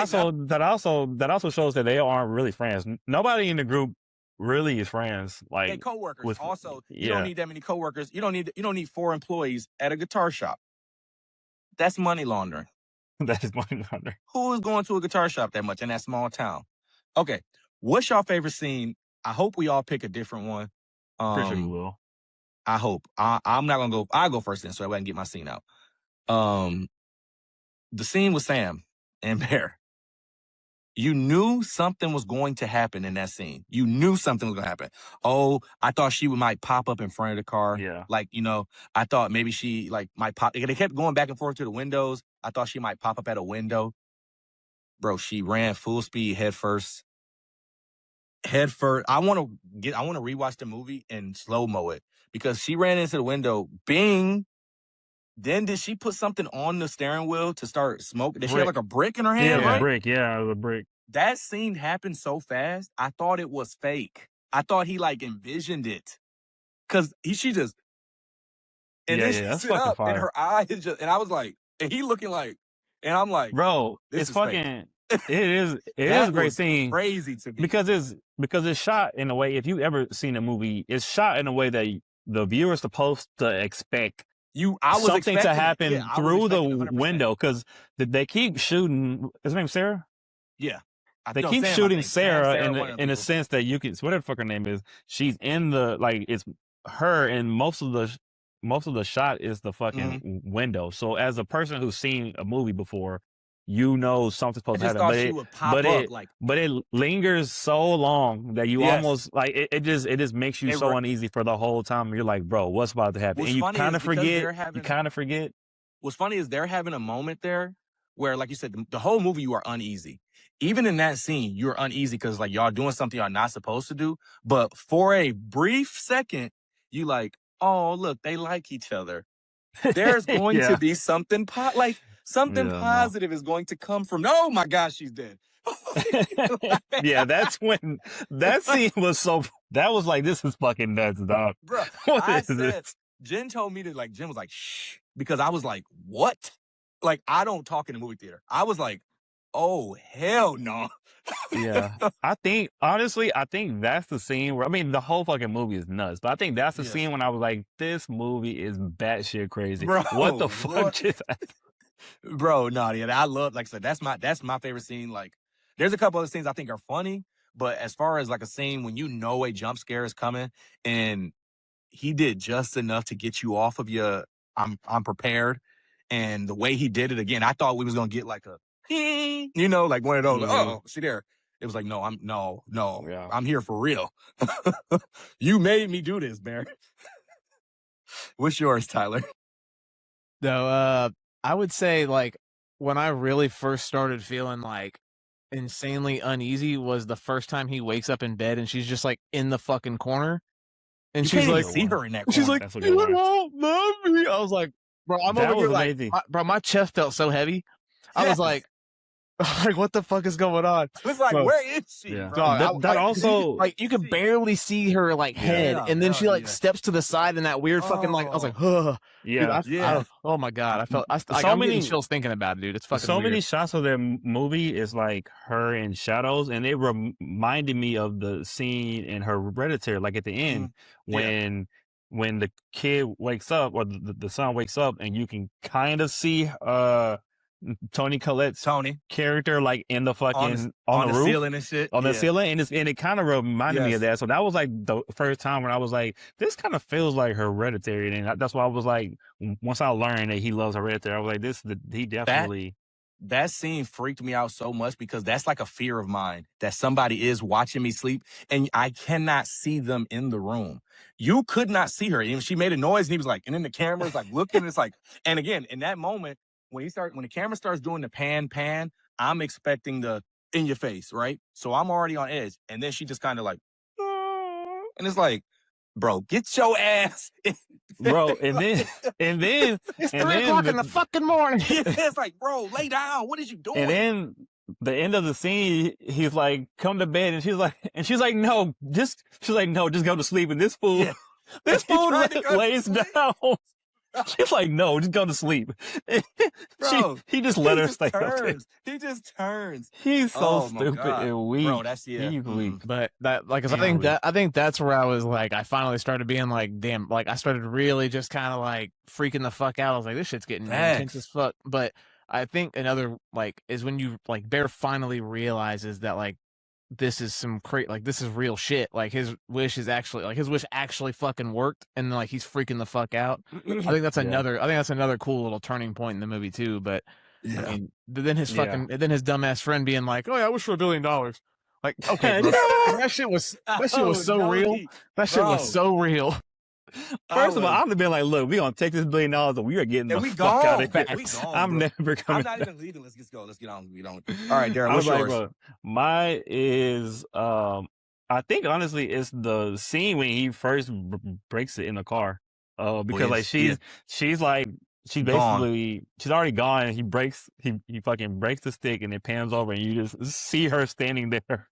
that also shows that they aren't really friends. Nobody in the group really is friends. Like, and coworkers. With, also, you don't need that many coworkers. You don't need 4 employees at a guitar shop. That's money laundering. That is money laundering. Who is going to a guitar shop that much in that small town? Okay, what's your favorite scene? I hope we all pick a different one. Pretty sure you will. I hope. I'm not gonna go. I'll go first then, so I can get my scene out. The scene with Sam and Bear. You knew something was going to happen in that scene. You knew something was going to happen. Oh, I thought she might pop up in front of the car. Yeah. Like, I thought maybe she might pop. They kept going back and forth to the windows. I thought she might pop up at a window. Bro, she ran full speed head first. I want to rewatch the movie and slow-mo it because she ran into the window. Bing. Then did she put something on the steering wheel to start smoking? Did she have like a brick in her hand? Yeah, a brick. Yeah, it was a brick. That scene happened so fast, I thought it was fake. I thought he envisioned it. Cause she just and then she sit up and her eyes just and I was like, and he looking like, and I'm like, bro, it's fucking fake. it is a great scene. Crazy to me. Because it's shot in a way, if you ever seen a movie, it's shot in a way that the viewer's supposed to expect something to happen through the 100%. Window because they keep shooting. His name's Sarah? Yeah. They keep shooting Sarah in a sense that you can, whatever the fuck her name is, she's in the, it's her, and most of the shot is the fucking window. So as a person who's seen a movie before, something's supposed to happen. But it lingers so long that you almost it just makes you so uneasy for the whole time. You're like, bro, what's about to happen? And you kind of forget. What's funny is they're having a moment there where, like you said, the whole movie you are uneasy. Even in that scene, you're uneasy because y'all doing something y'all not supposed to do. But for a brief second, you like, oh look, they like each other. There's going to be something something positive is going to come from. Oh my gosh, she's dead. Yeah, that's when that scene was so. That was like, this is fucking nuts, dog. Bro, this? Jen told me to Jen was like, shh, because I was like, what? I don't talk in the movie theater. I was like, oh hell no. Yeah, I think that's the scene where, the whole fucking movie is nuts, but I think that's the scene when I was like, this movie is batshit crazy. Bro, what the fuck just happened? Bro, no, I love, like I said, that's my favorite scene. There's a couple other scenes I think are funny, but as far as a scene when a jump scare is coming and he did just enough to get you off of your, I'm prepared, and the way he did it again, I thought we was gonna get a, one of those. Oh, see there. It was like, no, I'm here for real. You made me do this, Bear. What's yours, Tyler? No, I would say when I really first started feeling insanely uneasy was the first time he wakes up in bed and she's just in the fucking corner, and she's like, see her in that corner. She's like, mommy. I was like, bro, I'm over here bro, my chest felt so heavy. I was like, what the fuck is going on? It's like, bro, where is she? Yeah. Dog, that also you could barely see her head, and then she steps to the side in that weird fucking I was like, ugh. Yeah, dude, oh my god, I'm getting chills thinking about it, dude. It's fucking many shots of the movie is her in shadows, and it reminded me of the scene in Hereditary, at the end when the kid wakes up, or the son wakes up, and you can kind of see Tony Collette's character in the fucking on the roof, ceiling and shit, on the ceiling, and it kind of reminded me of that. So that was the first time when I was like, this kind of feels like Hereditary, and that's why I was like, once I learned that he loves Hereditary, I was like, he definitely. That scene freaked me out so much because that's a fear of mine, that somebody is watching me sleep and I cannot see them in the room. You could not see her. And she made a noise and he was and then the camera's looking, it's and again, in that moment, when the camera starts doing the pan, I'm expecting the in your face, right? So I'm already on edge. And then she just kind of like, and it's like, bro, get your ass. Bro, and then It's 3:00 in the fucking morning. Yeah, it's like, bro, lay down. What is you doing? And then the end of the scene, he's like, come to bed, and she's like, no, just go to sleep. And this fool, this fool lays down. She's like, no, just go to sleep. Bro, he just let her stay up there. He just turns. He's so stupid and weak. Bro, that's He's weak. But that, like, 'cause I think that's where I was like, I finally started being like, damn, like I started really just kind of like freaking the fuck out. I was like, this shit's getting intense as fuck. But I think another like is when you like Bear finally realizes that like this is this is real shit. Like his wish actually fucking worked, and like he's freaking the fuck out. I think that's another cool little turning point in the movie too. But I mean, then his dumbass friend being like, "Oh yeah, I wish for $1 billion." Like, okay, bro, that shit was so real. That shit was so real. First of all, I'd have been like, look, we're going to take this $1 billion and we are getting the fuck out of here. I'm never coming. I'm not even leaving. Let's go. Let's get on. We don't. All right, Darrell, what's yours? Bro, mine is, I think honestly, it's the scene when he first breaks it in the car. Because like she's basically, she's already gone. And he fucking breaks the stick and it pans over and you just see her standing there.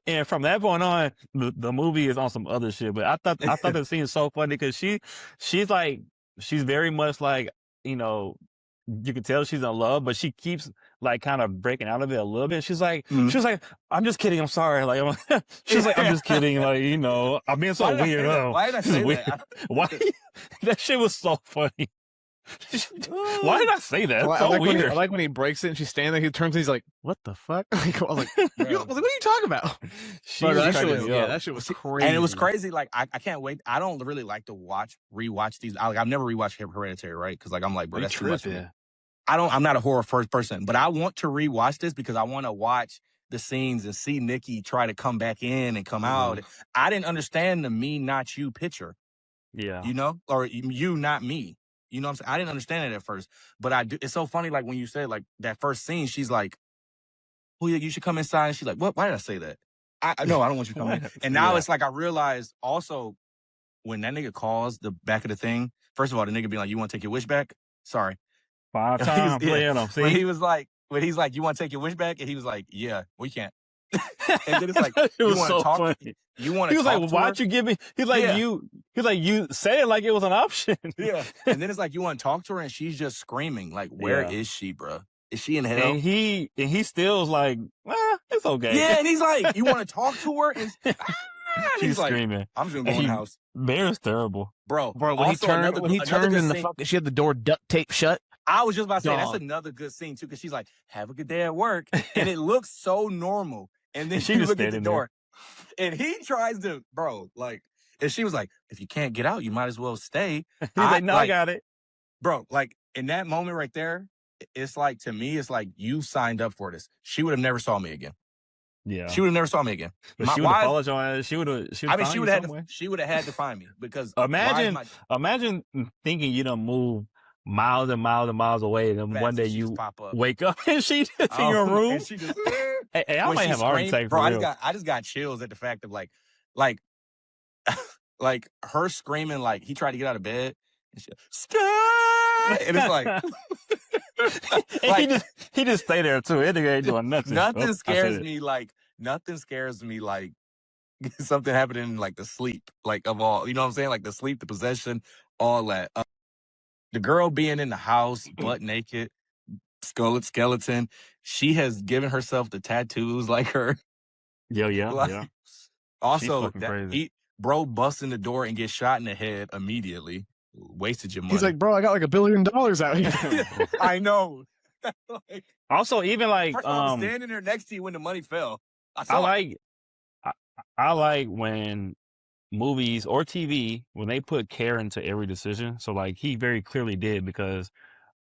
And from that point on, the movie is on some other shit. But I thought the scene is so funny because she's very much like, you know, you can tell she's in love, but she keeps like kind of breaking out of it a little bit. She's like, I'm just kidding. I'm sorry. Like, she's like, I'm just kidding. Like, you know, I'm being so weird. Why did I say that? Why? That shit was so funny. Why did I say that? It's so weird. I like when he breaks it and she's standing there. He turns and he's like, "What the fuck?" Like, I was like, "What are you talking about?" That shit was crazy. And it was crazy. Like, I can't wait. I don't really like to rewatch these. I've never rewatched Hereditary, right? Because like I'm like, bro, that's too much for me. I'm not a horror first person, but I want to rewatch this because I want to watch the scenes and see Nikki try to come back in and come out. I didn't understand the me, not you picture. Yeah, you know, or you, not me. You know what I'm saying? I didn't understand it at first, but I do. It's so funny, like when you said like that first scene, she's like, "Oh yeah, you should come inside." And she's like, "What? Why did I say that?" No, I don't want you to come in. And now it's like I realized also when that nigga calls the back of the thing. First of all, the nigga be like, "You want to take your wish back?" Sorry, 5 times playing him. See, when he's like, "You want to take your wish back?" And he was like, "Yeah, we can't." And then it's like, it was so funny. You want to? He was like, "Why'd you give me?" He's like, you said it like it was an option. Yeah. And then it's like you want to talk to her, and she's just screaming. Like, where is she, bro? Is she in hell? And he still's like, it's okay. Yeah, and he's like, you want to talk to her? And she's like, screaming. I'm just gonna go in the house. Bear's terrible, bro. When he turned and she had the door duct tape shut. I was just about to say that's another good scene too, because she's like, "Have a good day at work," and it looks so normal. And then she look at the door, and he tries to, like, and she was like, "If you can't get out, you might as well stay." He's like, "No, I got it." Bro, like, in that moment right there, it's like, to me, it's like, you signed up for this. She would have never saw me again. Yeah. She would have never saw me again. But she would have apologized. She would have had to find me because imagine thinking you done moved miles and miles and miles away, and then one day you wake up and she's in your room. And she just, hey, I might have a heart attack, bro. I just got chills at the fact of like her screaming, like he tried to get out of bed and she, and it's like, and he just stay there too. It ain't doing nothing. Nothing scares me like something happening like the sleep, like of all, you know what I'm saying? Like the sleep, the possession, all that. The girl being in the house, butt naked, skeleton. She has given herself the tattoos like her. Yeah. Also, bro busts in the door and gets shot in the head immediately. Wasted your money. He's like, "Bro, I got like $1 billion out here." I know. Also, even like standing there next to you when the money fell. I like when movies or TV, when they put care into every decision. So like he very clearly did, because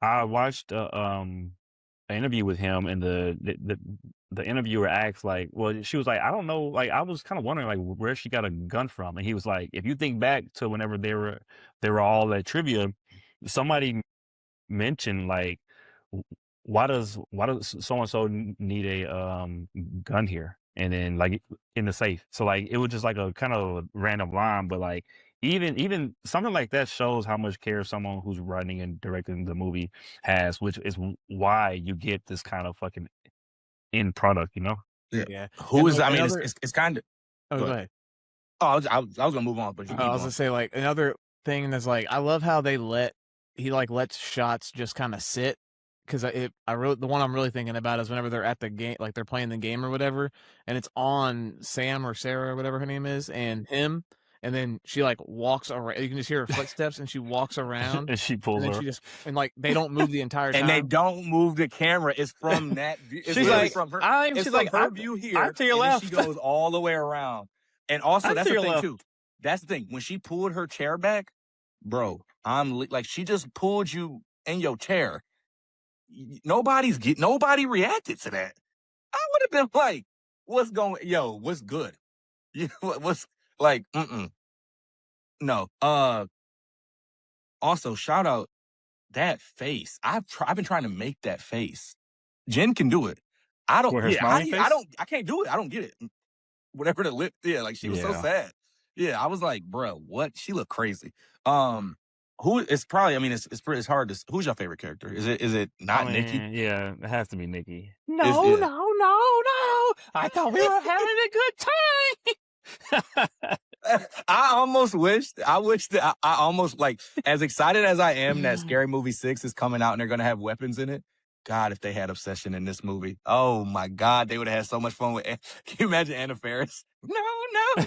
I watched an interview with him, and the interviewer asked, like, well, she was like, I don't know, like I was kind of wondering like where she got a gun from, and he was like, if you think back to whenever they were all at trivia, somebody mentioned like why does so and so need a gun here? And then like in the safe. So like it was just like a kind of a random line, but like even something like that shows how much care someone who's writing and directing the movie has, which is why you get this kind of fucking end product, you know? Yeah. Who And, is? like, I mean, another it's kind of. Oh, Go go ahead. ahead. Oh, I was gonna move on, but you I keep was going. gonna say, like, another thing that's like, I love how he like lets shots just kind of sit, because the one I'm really thinking about is whenever they're at the game, like they're playing the game or whatever, and it's on Sam or Sarah or whatever her name is, and him, and then she like walks around. You can just hear her footsteps, and she walks around, And she pulls and then her. like they don't move the entire And they time. don't move the camera. It's from that view. It's She's literally like, from her. she's It's from like, her view here, I'm to your and then left. she goes all the way around. And also, I'm that's to the your thing left. too. That's the thing. When she pulled her chair back, bro, like she just pulled you in your chair. Nobody reacted to that. I would have been like, what's good? What's like, no. Also, shout out that face. I've been trying to make that face. Jen can do it. I don't. With her Yeah, smiling face? I can't do it. I don't get it. Whatever the lip. Yeah, like she was so Yeah. sad. Yeah, I was like, bro, what? She looked crazy. Who? It's probably. I mean, it's hard to. Who's your favorite character? Is it not Nikki? Yeah, it has to be Nikki. Yeah. No. I thought we were having a good time. I wish that I almost like, as excited as I am that Scary Movie 6 is coming out and they're going to have weapons in it. God, if they had Obsession in this movie, oh my God, they would have had so much fun with it. Can you imagine Anna Faris? No.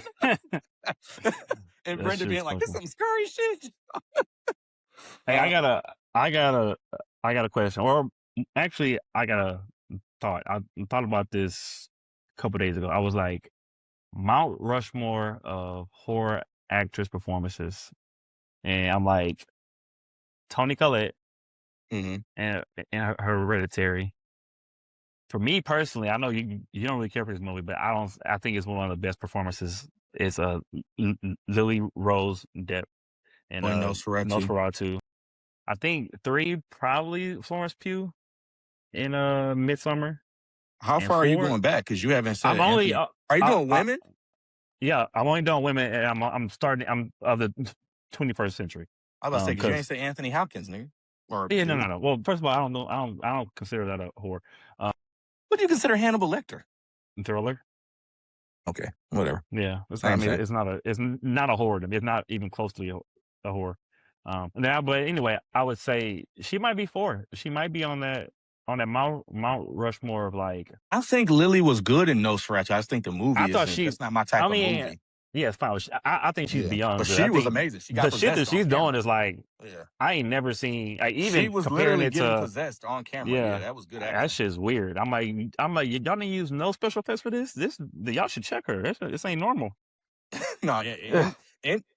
And Brenda being like, this is some scary shit. Hey, I got a question. Or actually, I got a thought. I thought about this a couple days ago. I was like, Mount Rushmore of horror actress performances. And I'm like, Toni Collette and her Hereditary. For me personally, I know you don't really care for this movie, but I think it's one of the best performances. It's Lily Rose Depp and Nosferatu. I think 3 probably Florence Pugh in Midsummer. How far are you going back? Because you haven't said. Are you doing women? Yeah, I'm only doing women, and I'm of the 21st century. I was about to say, because you ain't say Anthony Hopkins, nigga. Yeah, no. Well, first of all, I don't consider that a horror. What do you consider Hannibal Lecter? Thriller. Okay, whatever. Yeah, it's not a horror. It's not even close to a horror. But anyway, I would say she might be 4. She might be on that Mount Rushmore of like. I think Lily was good in Nosferatu. I just think the movie that's not my type of movie. Yeah, it's fine. I think she's beyond. But she was amazing. She got the shit that she's doing is like, I ain't never seen. Even she was literally getting possessed on camera. Yeah, that was good acting. That shit's weird. I'm like, y'all didn't use no special effects for this. Y'all should check her. This ain't normal. No,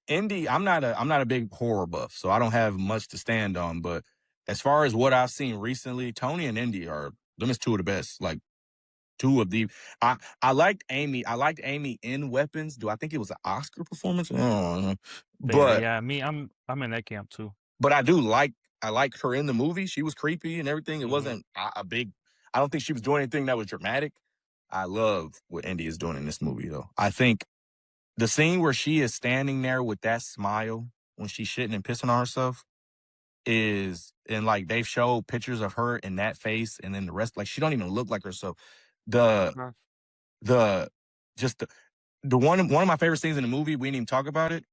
Indy. I'm not a big horror buff, so I don't have much to stand on. But as far as what I've seen recently, Tony and Indy are them is 2 of the best. Like. 2 of the I liked Amy. I liked Amy in Weapons. Do I think it was an Oscar performance? But yeah, I'm in that camp too. But I like her in the movie. She was creepy and everything. It wasn't a big. I don't think she was doing anything that was dramatic. I love what Indy is doing in this movie, though. I think the scene where she is standing there with that smile when she's shitting and pissing on herself is, and like they've showed pictures of her in that face, and then the rest, like she don't even look like herself. The one of my favorite scenes in the movie, we didn't even talk about it.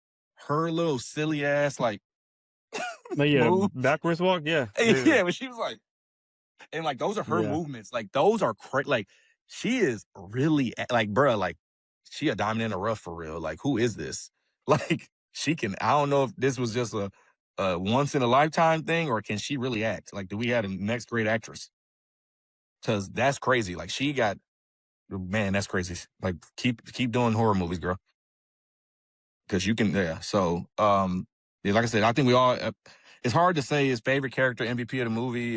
Her little silly ass like move. Backwards walk, yeah. When she was like, and like those are her movements. Like those are like she is really like, bruh, like she a diamond in the rough for real. Like who is this? Like she can. I don't know if this was just a once in a lifetime thing, or can she really act? Like, do we have a next great actress? Because that's crazy. Like that's crazy. Like keep doing horror movies, girl. Because you can, yeah. So, like I said, I think we all. It's hard to say his favorite character, MVP of the movie.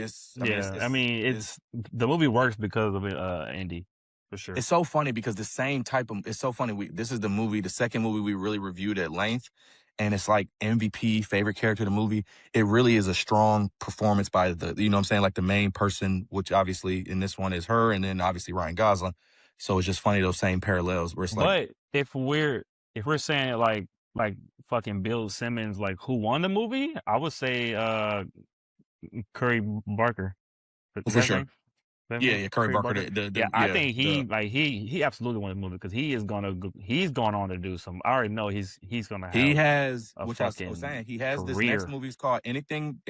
The movie works because of Indy, for sure. It's so funny because the same type of. It's so funny. This is the second movie we really reviewed at length, and it's like MVP, favorite character of the movie. It really is a strong performance by the, you know what I'm saying, like the main person, which obviously in this one is her, and then obviously Ryan Gosling. So it's just funny, those same parallels where it's like, But if we're saying like fucking Bill Simmons, like who won the movie, I would say Curry Barker. Is for that his sure. name? Is that his Yeah, name? yeah, Curry Curry Barker, Barker. Yeah, I think the he absolutely won the movie because he's going on to do some. I already know he's gonna he have has, a which I was fucking saying, he has this next career. movie's called Anything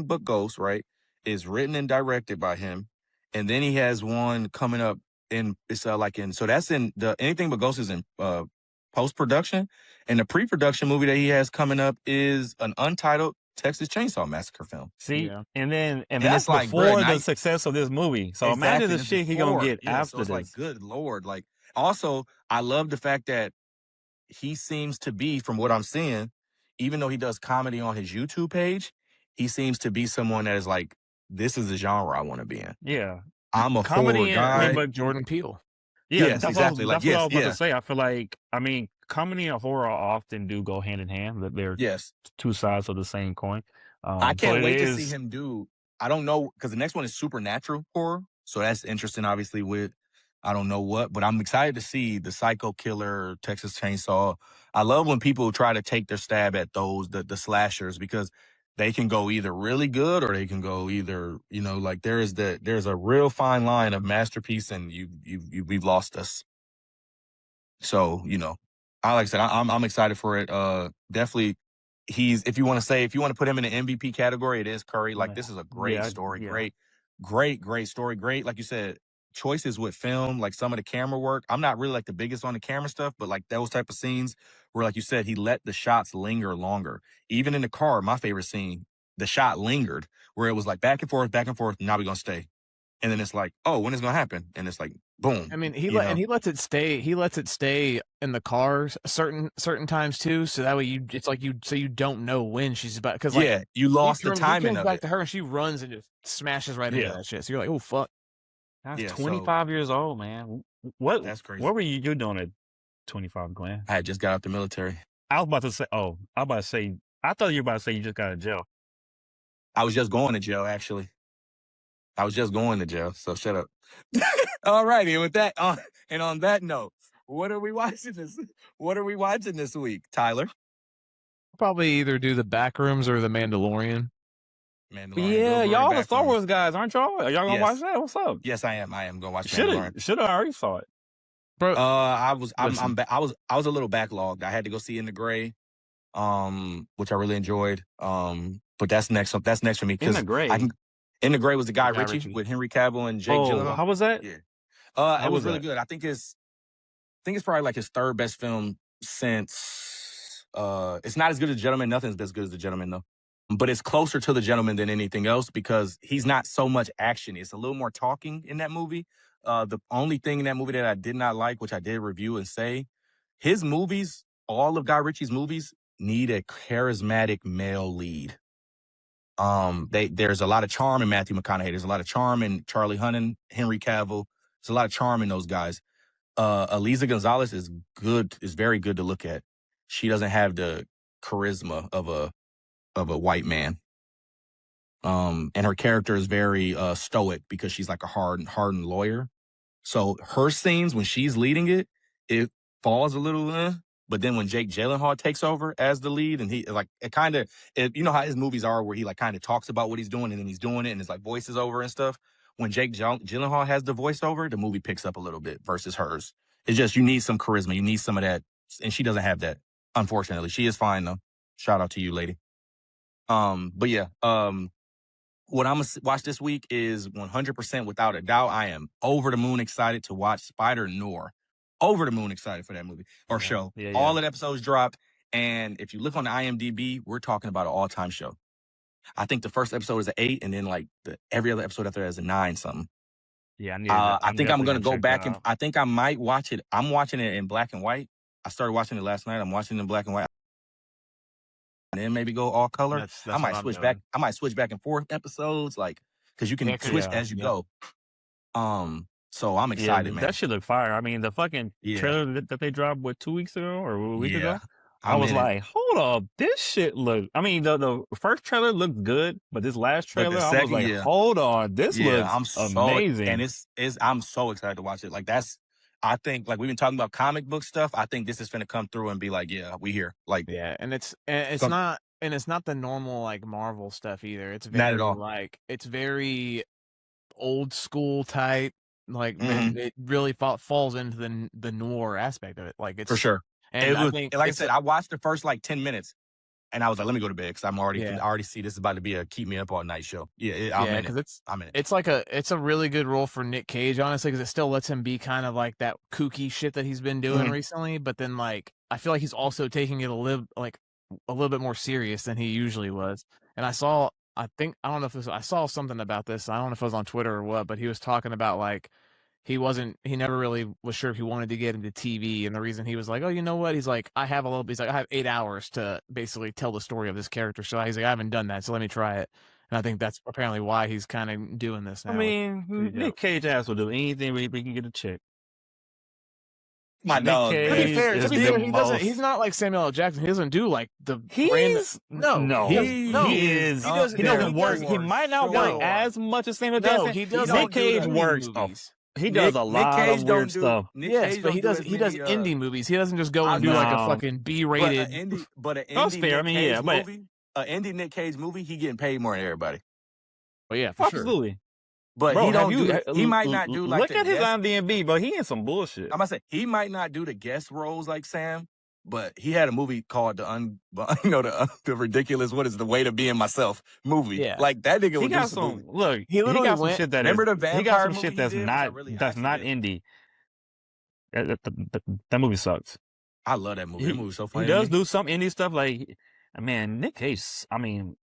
But Ghost, right? Is written and directed by him. And then he has one coming up so that's in the Anything But Ghost is in post-production. And the pre-production movie that he has coming up is an untitled Texas Chainsaw Massacre film. See, Yeah. and And that's it's like, bruh, before now the success of this movie. So imagine exactly, the this shit he gonna before. get Yeah, so after it's like, this. good Lord. Like, also, I love the fact that he seems to be, from what I'm seeing, even though he does comedy on his YouTube page, he seems to be someone that is like, this is the genre I want to be in. Yeah, I'm a horror comedy. I mean, guy. like Jordan Peele. Yeah, Yes, exactly. Like, that's what I yes, was about to yeah, say. I feel like, I mean, comedy and horror often do go hand in hand. That they're yes. two sides of the same coin. I So can't it wait to see is. him do. I don't know, because the next one is supernatural horror, so that's interesting. Obviously, with I don't know what, but I'm excited to see the Psycho Killer, Texas Chainsaw. I love when people try to take their stab at those the slashers, because they can go either really good or they can go either, like there's a real fine line of masterpiece, and we've lost us. So, like I said, I'm excited for it. Definitely, if you want to put him in an MVP category, it is Curry. Like, this is a great story, Yeah. great story, great, like you said, choices with film, like some of the camera work. I'm not really like the biggest on the camera stuff, but like those type of scenes where, like you said, he let the shots linger longer. Even in the car, my favorite scene, the shot lingered, where it was like back and forth, back and forth. Now we're gonna stay, and then it's like, oh, when is it gonna happen? And it's like, boom. I mean, he lets it stay. He lets it stay in the cars certain times too, so that way you don't know when she's about, because like Yeah, you lost the he timing turns of back it. to her and she runs and just smashes right into Yeah. that shit. So you're like, oh fuck. That's Yeah, so 25 years old, man. What that's crazy. what were you doing at 25, Glenn? I had just got out the military. I was about to say. Oh, I thought you were about to say you just got out of jail. I was just going to jail, actually. I was just going to jail, so shut up. All righty, and with that, on that note, what are we watching this week, Tyler? Probably either do the Backrooms or the Mandalorian. Mandalorian, Yeah, Bill Burr, y'all the Star Backrooms. Wars guys, aren't y'all? Are y'all gonna watch Yes. that? What's up? Yes, I am. I am going to watch Mandalorian. Should have already saw it. Bro, I was listen. I was a little backlogged. I had to go see In the Gray, which I really enjoyed. But that's next for me, In because the Gray. In the Gray was the Guy Guy Ritchie Ritchie. with Henry Cavill and Jake Oh, Gyllenhaal. how was that? Yeah. How It was was really that? good. I think it's probably like his third best film since. It's not as good as Gentleman. Nothing's as good as The Gentleman, though. But it's closer to The Gentleman than anything else, because he's not so much action. It's a little more talking in that movie. The only thing in that movie that I did not like, which I did review and say, his movies, all of Guy Ritchie's movies, need a charismatic male lead. There's a lot of charm in Matthew McConaughey. There's a lot of charm in Charlie Hunnam, Henry Cavill. There's a lot of charm in those guys. Eliza Gonzalez is very good to look at. She doesn't have the charisma of a white man. And her character is very stoic, because she's like a hardened lawyer. So her scenes, when she's leading it, it falls a little, but then when Jake Gyllenhaal takes over as the lead, and he like you know how his movies are, where he like kind of talks about what he's doing, and then he's doing it, and it's like voices over and stuff. When Jake Gyllenhaal has the voiceover, the movie picks up a little bit versus hers. It's just, you need some charisma, you need some of that, and she doesn't have that. Unfortunately, she is fine though. Shout out to you, lady. But yeah, what I'm gonna watch this week is 100%, without a doubt, I am over the moon excited to watch Spider Noir. Over the moon excited for that movie or show. Yeah. All of the episodes dropped, and if you look on the IMDb, we're talking about an all-time show. I think the first episode is an 8, and then like every other episode after that is a 9 something. Yeah, I think I'm gonna go check back that and out. I think I might watch it. I'm watching it in black and white. I started watching it last night. I'm watching it in black and white. And then maybe go all color. That's I might what I'm switch doing. back. I might switch back and forth episodes, like, because you can switch as you go. So I'm excited, man. That should look fire. I mean, the fucking trailer that they dropped 2 weeks ago or a week ago. I was like, hold up, this shit look. I mean, the first trailer looked good, but this last But trailer, the I was second, like, hold on, this looks I'm so amazing. and I'm so excited to watch it. Like I think like we've been talking about comic book stuff. I think this is gonna come through and be like, yeah, we here. Like and it's not the normal like Marvel stuff either. It's not very at all. like it's very old school type. Like it really falls into the noir aspect of it. Like it's for sure. And I think like I said, I watched the first like 10 minutes. And I was like, let me go to bed because I already see this is about to be a keep me up all night show. I'm in it. It's like it's a really good role for Nick Cage, honestly, because it still lets him be kind of like that kooky shit that he's been doing recently. But then like I feel like he's also taking it a little bit more serious than he usually was. And I saw something about this. I don't know if it was on Twitter or what, but he was talking about like he never really was sure if he wanted to get into TV. And the reason he was like, oh, you know what? He's like, I have 8 hours to basically tell the story of this character. So he's like, I haven't done that. So let me try it. And I think that's apparently why he's kind of doing this now. I mean, Nick Cage ass will do anything where he can get a check. My dog. To be fair, he's not like Samuel L. Jackson. He doesn't do like the he doesn't work. He might not work as much as Samuel Jackson. He does. Nick Cage works. He does a lot of weird stuff. Yes, but he does indie movies. He doesn't just go and do like a fucking B-rated. But an indie Nick Cage movie, he getting paid more than everybody. Well, yeah, for absolutely. Sure. But he might not do like look at his IMDb, but he in some bullshit. I'm gonna say he might not do the guest roles like Sam, but he had a movie called the ridiculous. What is the way to being myself movie? Yeah, like that nigga. He got some. Look, he got some shit that remember the vampire he got some movie shit that's not indie. That movie sucks. I love that movie. That movie's so funny. He does do some indie stuff. Like, man, Nick Cage. I mean,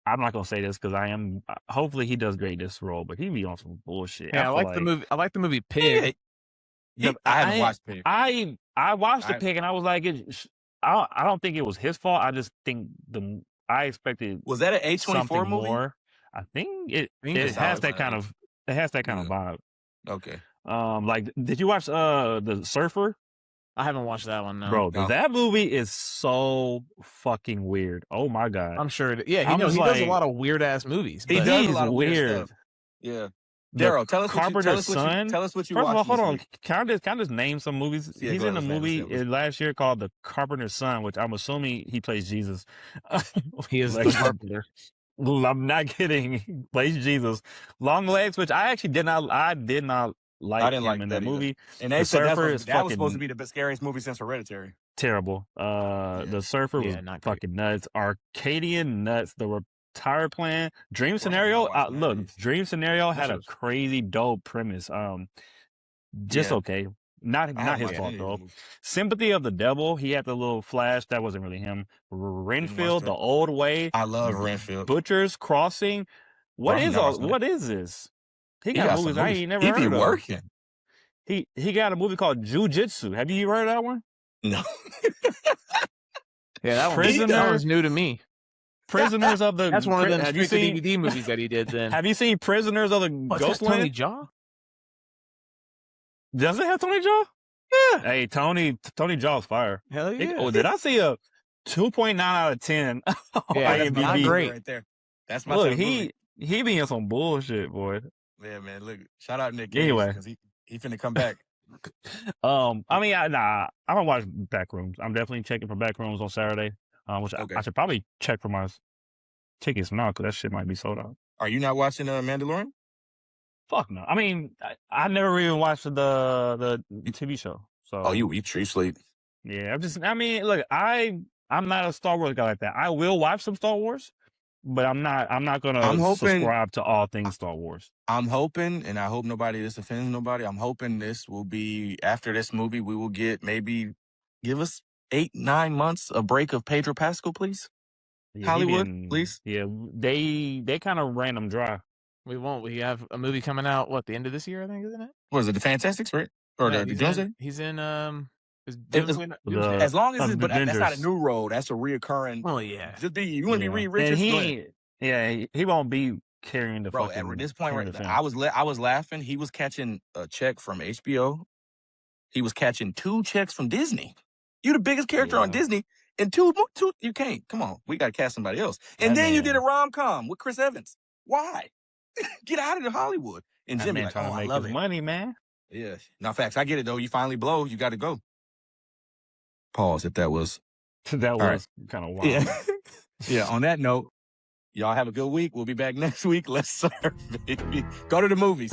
I'm not gonna say this because I am. Hopefully, he does great this role, but he be on some bullshit. Yeah, I like the movie. I like the movie Pig. I haven't watched Pig. I watched the Pig and I was like, I don't think it was his fault. I just think I expected. Was that an A24 movie? More. I think it has that kind of vibe. Okay. Like, did you watch The Surfer? I haven't watched that one, no. Bro, that movie is so fucking weird. Oh my god. I'm sure. He does a lot of weird ass movies. He does a lot of weird stuff. Yeah. Darrell, tell us what you watched. First of all, hold on. Can I just name some movies? Yeah, he's in a movie last year called The Carpenter's Son, which I'm assuming he plays Jesus. He is the carpenter. I'm not kidding. He plays Jesus. Long Legs, which I actually did not like him in that movie. And they said that was supposed to be the scariest movie since Hereditary. Terrible. The Surfer was fucking nuts. Arcadian nuts. The Retire Plan. Dream Scenario. Dream Scenario had a crazy dope premise. Okay. Not his fault though. Sympathy of the Devil. He had the little flash. That wasn't really him. Renfield, The Old Way. I love Renfield. Butcher's Crossing. What is this? He got movies I ain't never heard of. He be working. He got a movie called Jiu-Jitsu. Have you heard of that one? No. Yeah, that one's new to me. Prisoners of the... That's one of them DVD movies that he did then. Have you seen Prisoners of the Ghostland? Tony Jaa? Does it have Tony Jaa? Yeah. Hey, Tony Jaw's fire. Hell yeah. Did I see a 2.9 out of 10? Yeah, that's not great. Right there. That's my he be in some bullshit, boy. Yeah, man. Look, shout out Nick Cage. Anyway, because he finna come back. I mean, I'm gonna watch Backrooms. I'm definitely checking for Backrooms on Saturday. Which I should probably check for my tickets now because that shit might be sold out. Are you not watching Mandalorian? Fuck no. I mean, I never even watched the TV show. So you sleep. Yeah, look, I'm not a Star Wars guy like that. I will watch some Star Wars, but I'm not gonna subscribe to all things Star Wars. I'm hoping, and I hope this offends nobody. I'm hoping this will be after this movie. We will get maybe give us 8-9 months a break of Pedro Pascal, please. Yeah, Hollywood, please. Yeah, they kind of ran them dry. We won't. We have a movie coming out. What, the end of this year? I think, isn't it? What is it? The Fantastics, right? Or the Doomsday? He's in. As long as but that's not a new role. That's a reoccurring. Well, yeah. You want to be Reed Richards? He won't be carrying the. Bro, at this point, right? I was laughing. He was catching a check from HBO. He was catching 2 checks from Disney. You the biggest character on Disney, And two, you can't. Come on, we got to cast somebody else. And That then you did a man, rom-com with Chris Evans. Why? Get out of the Hollywood. And that Jimmy man like, trying oh, to I make love his it. money, man. Yeah. Now, facts. I get it though. You finally blow. You got to go. Pause if that was. That All right. was kind of wild. Yeah. Yeah. On that note, y'all have a good week. We'll be back next week. Let's serve, baby. Go to the movies.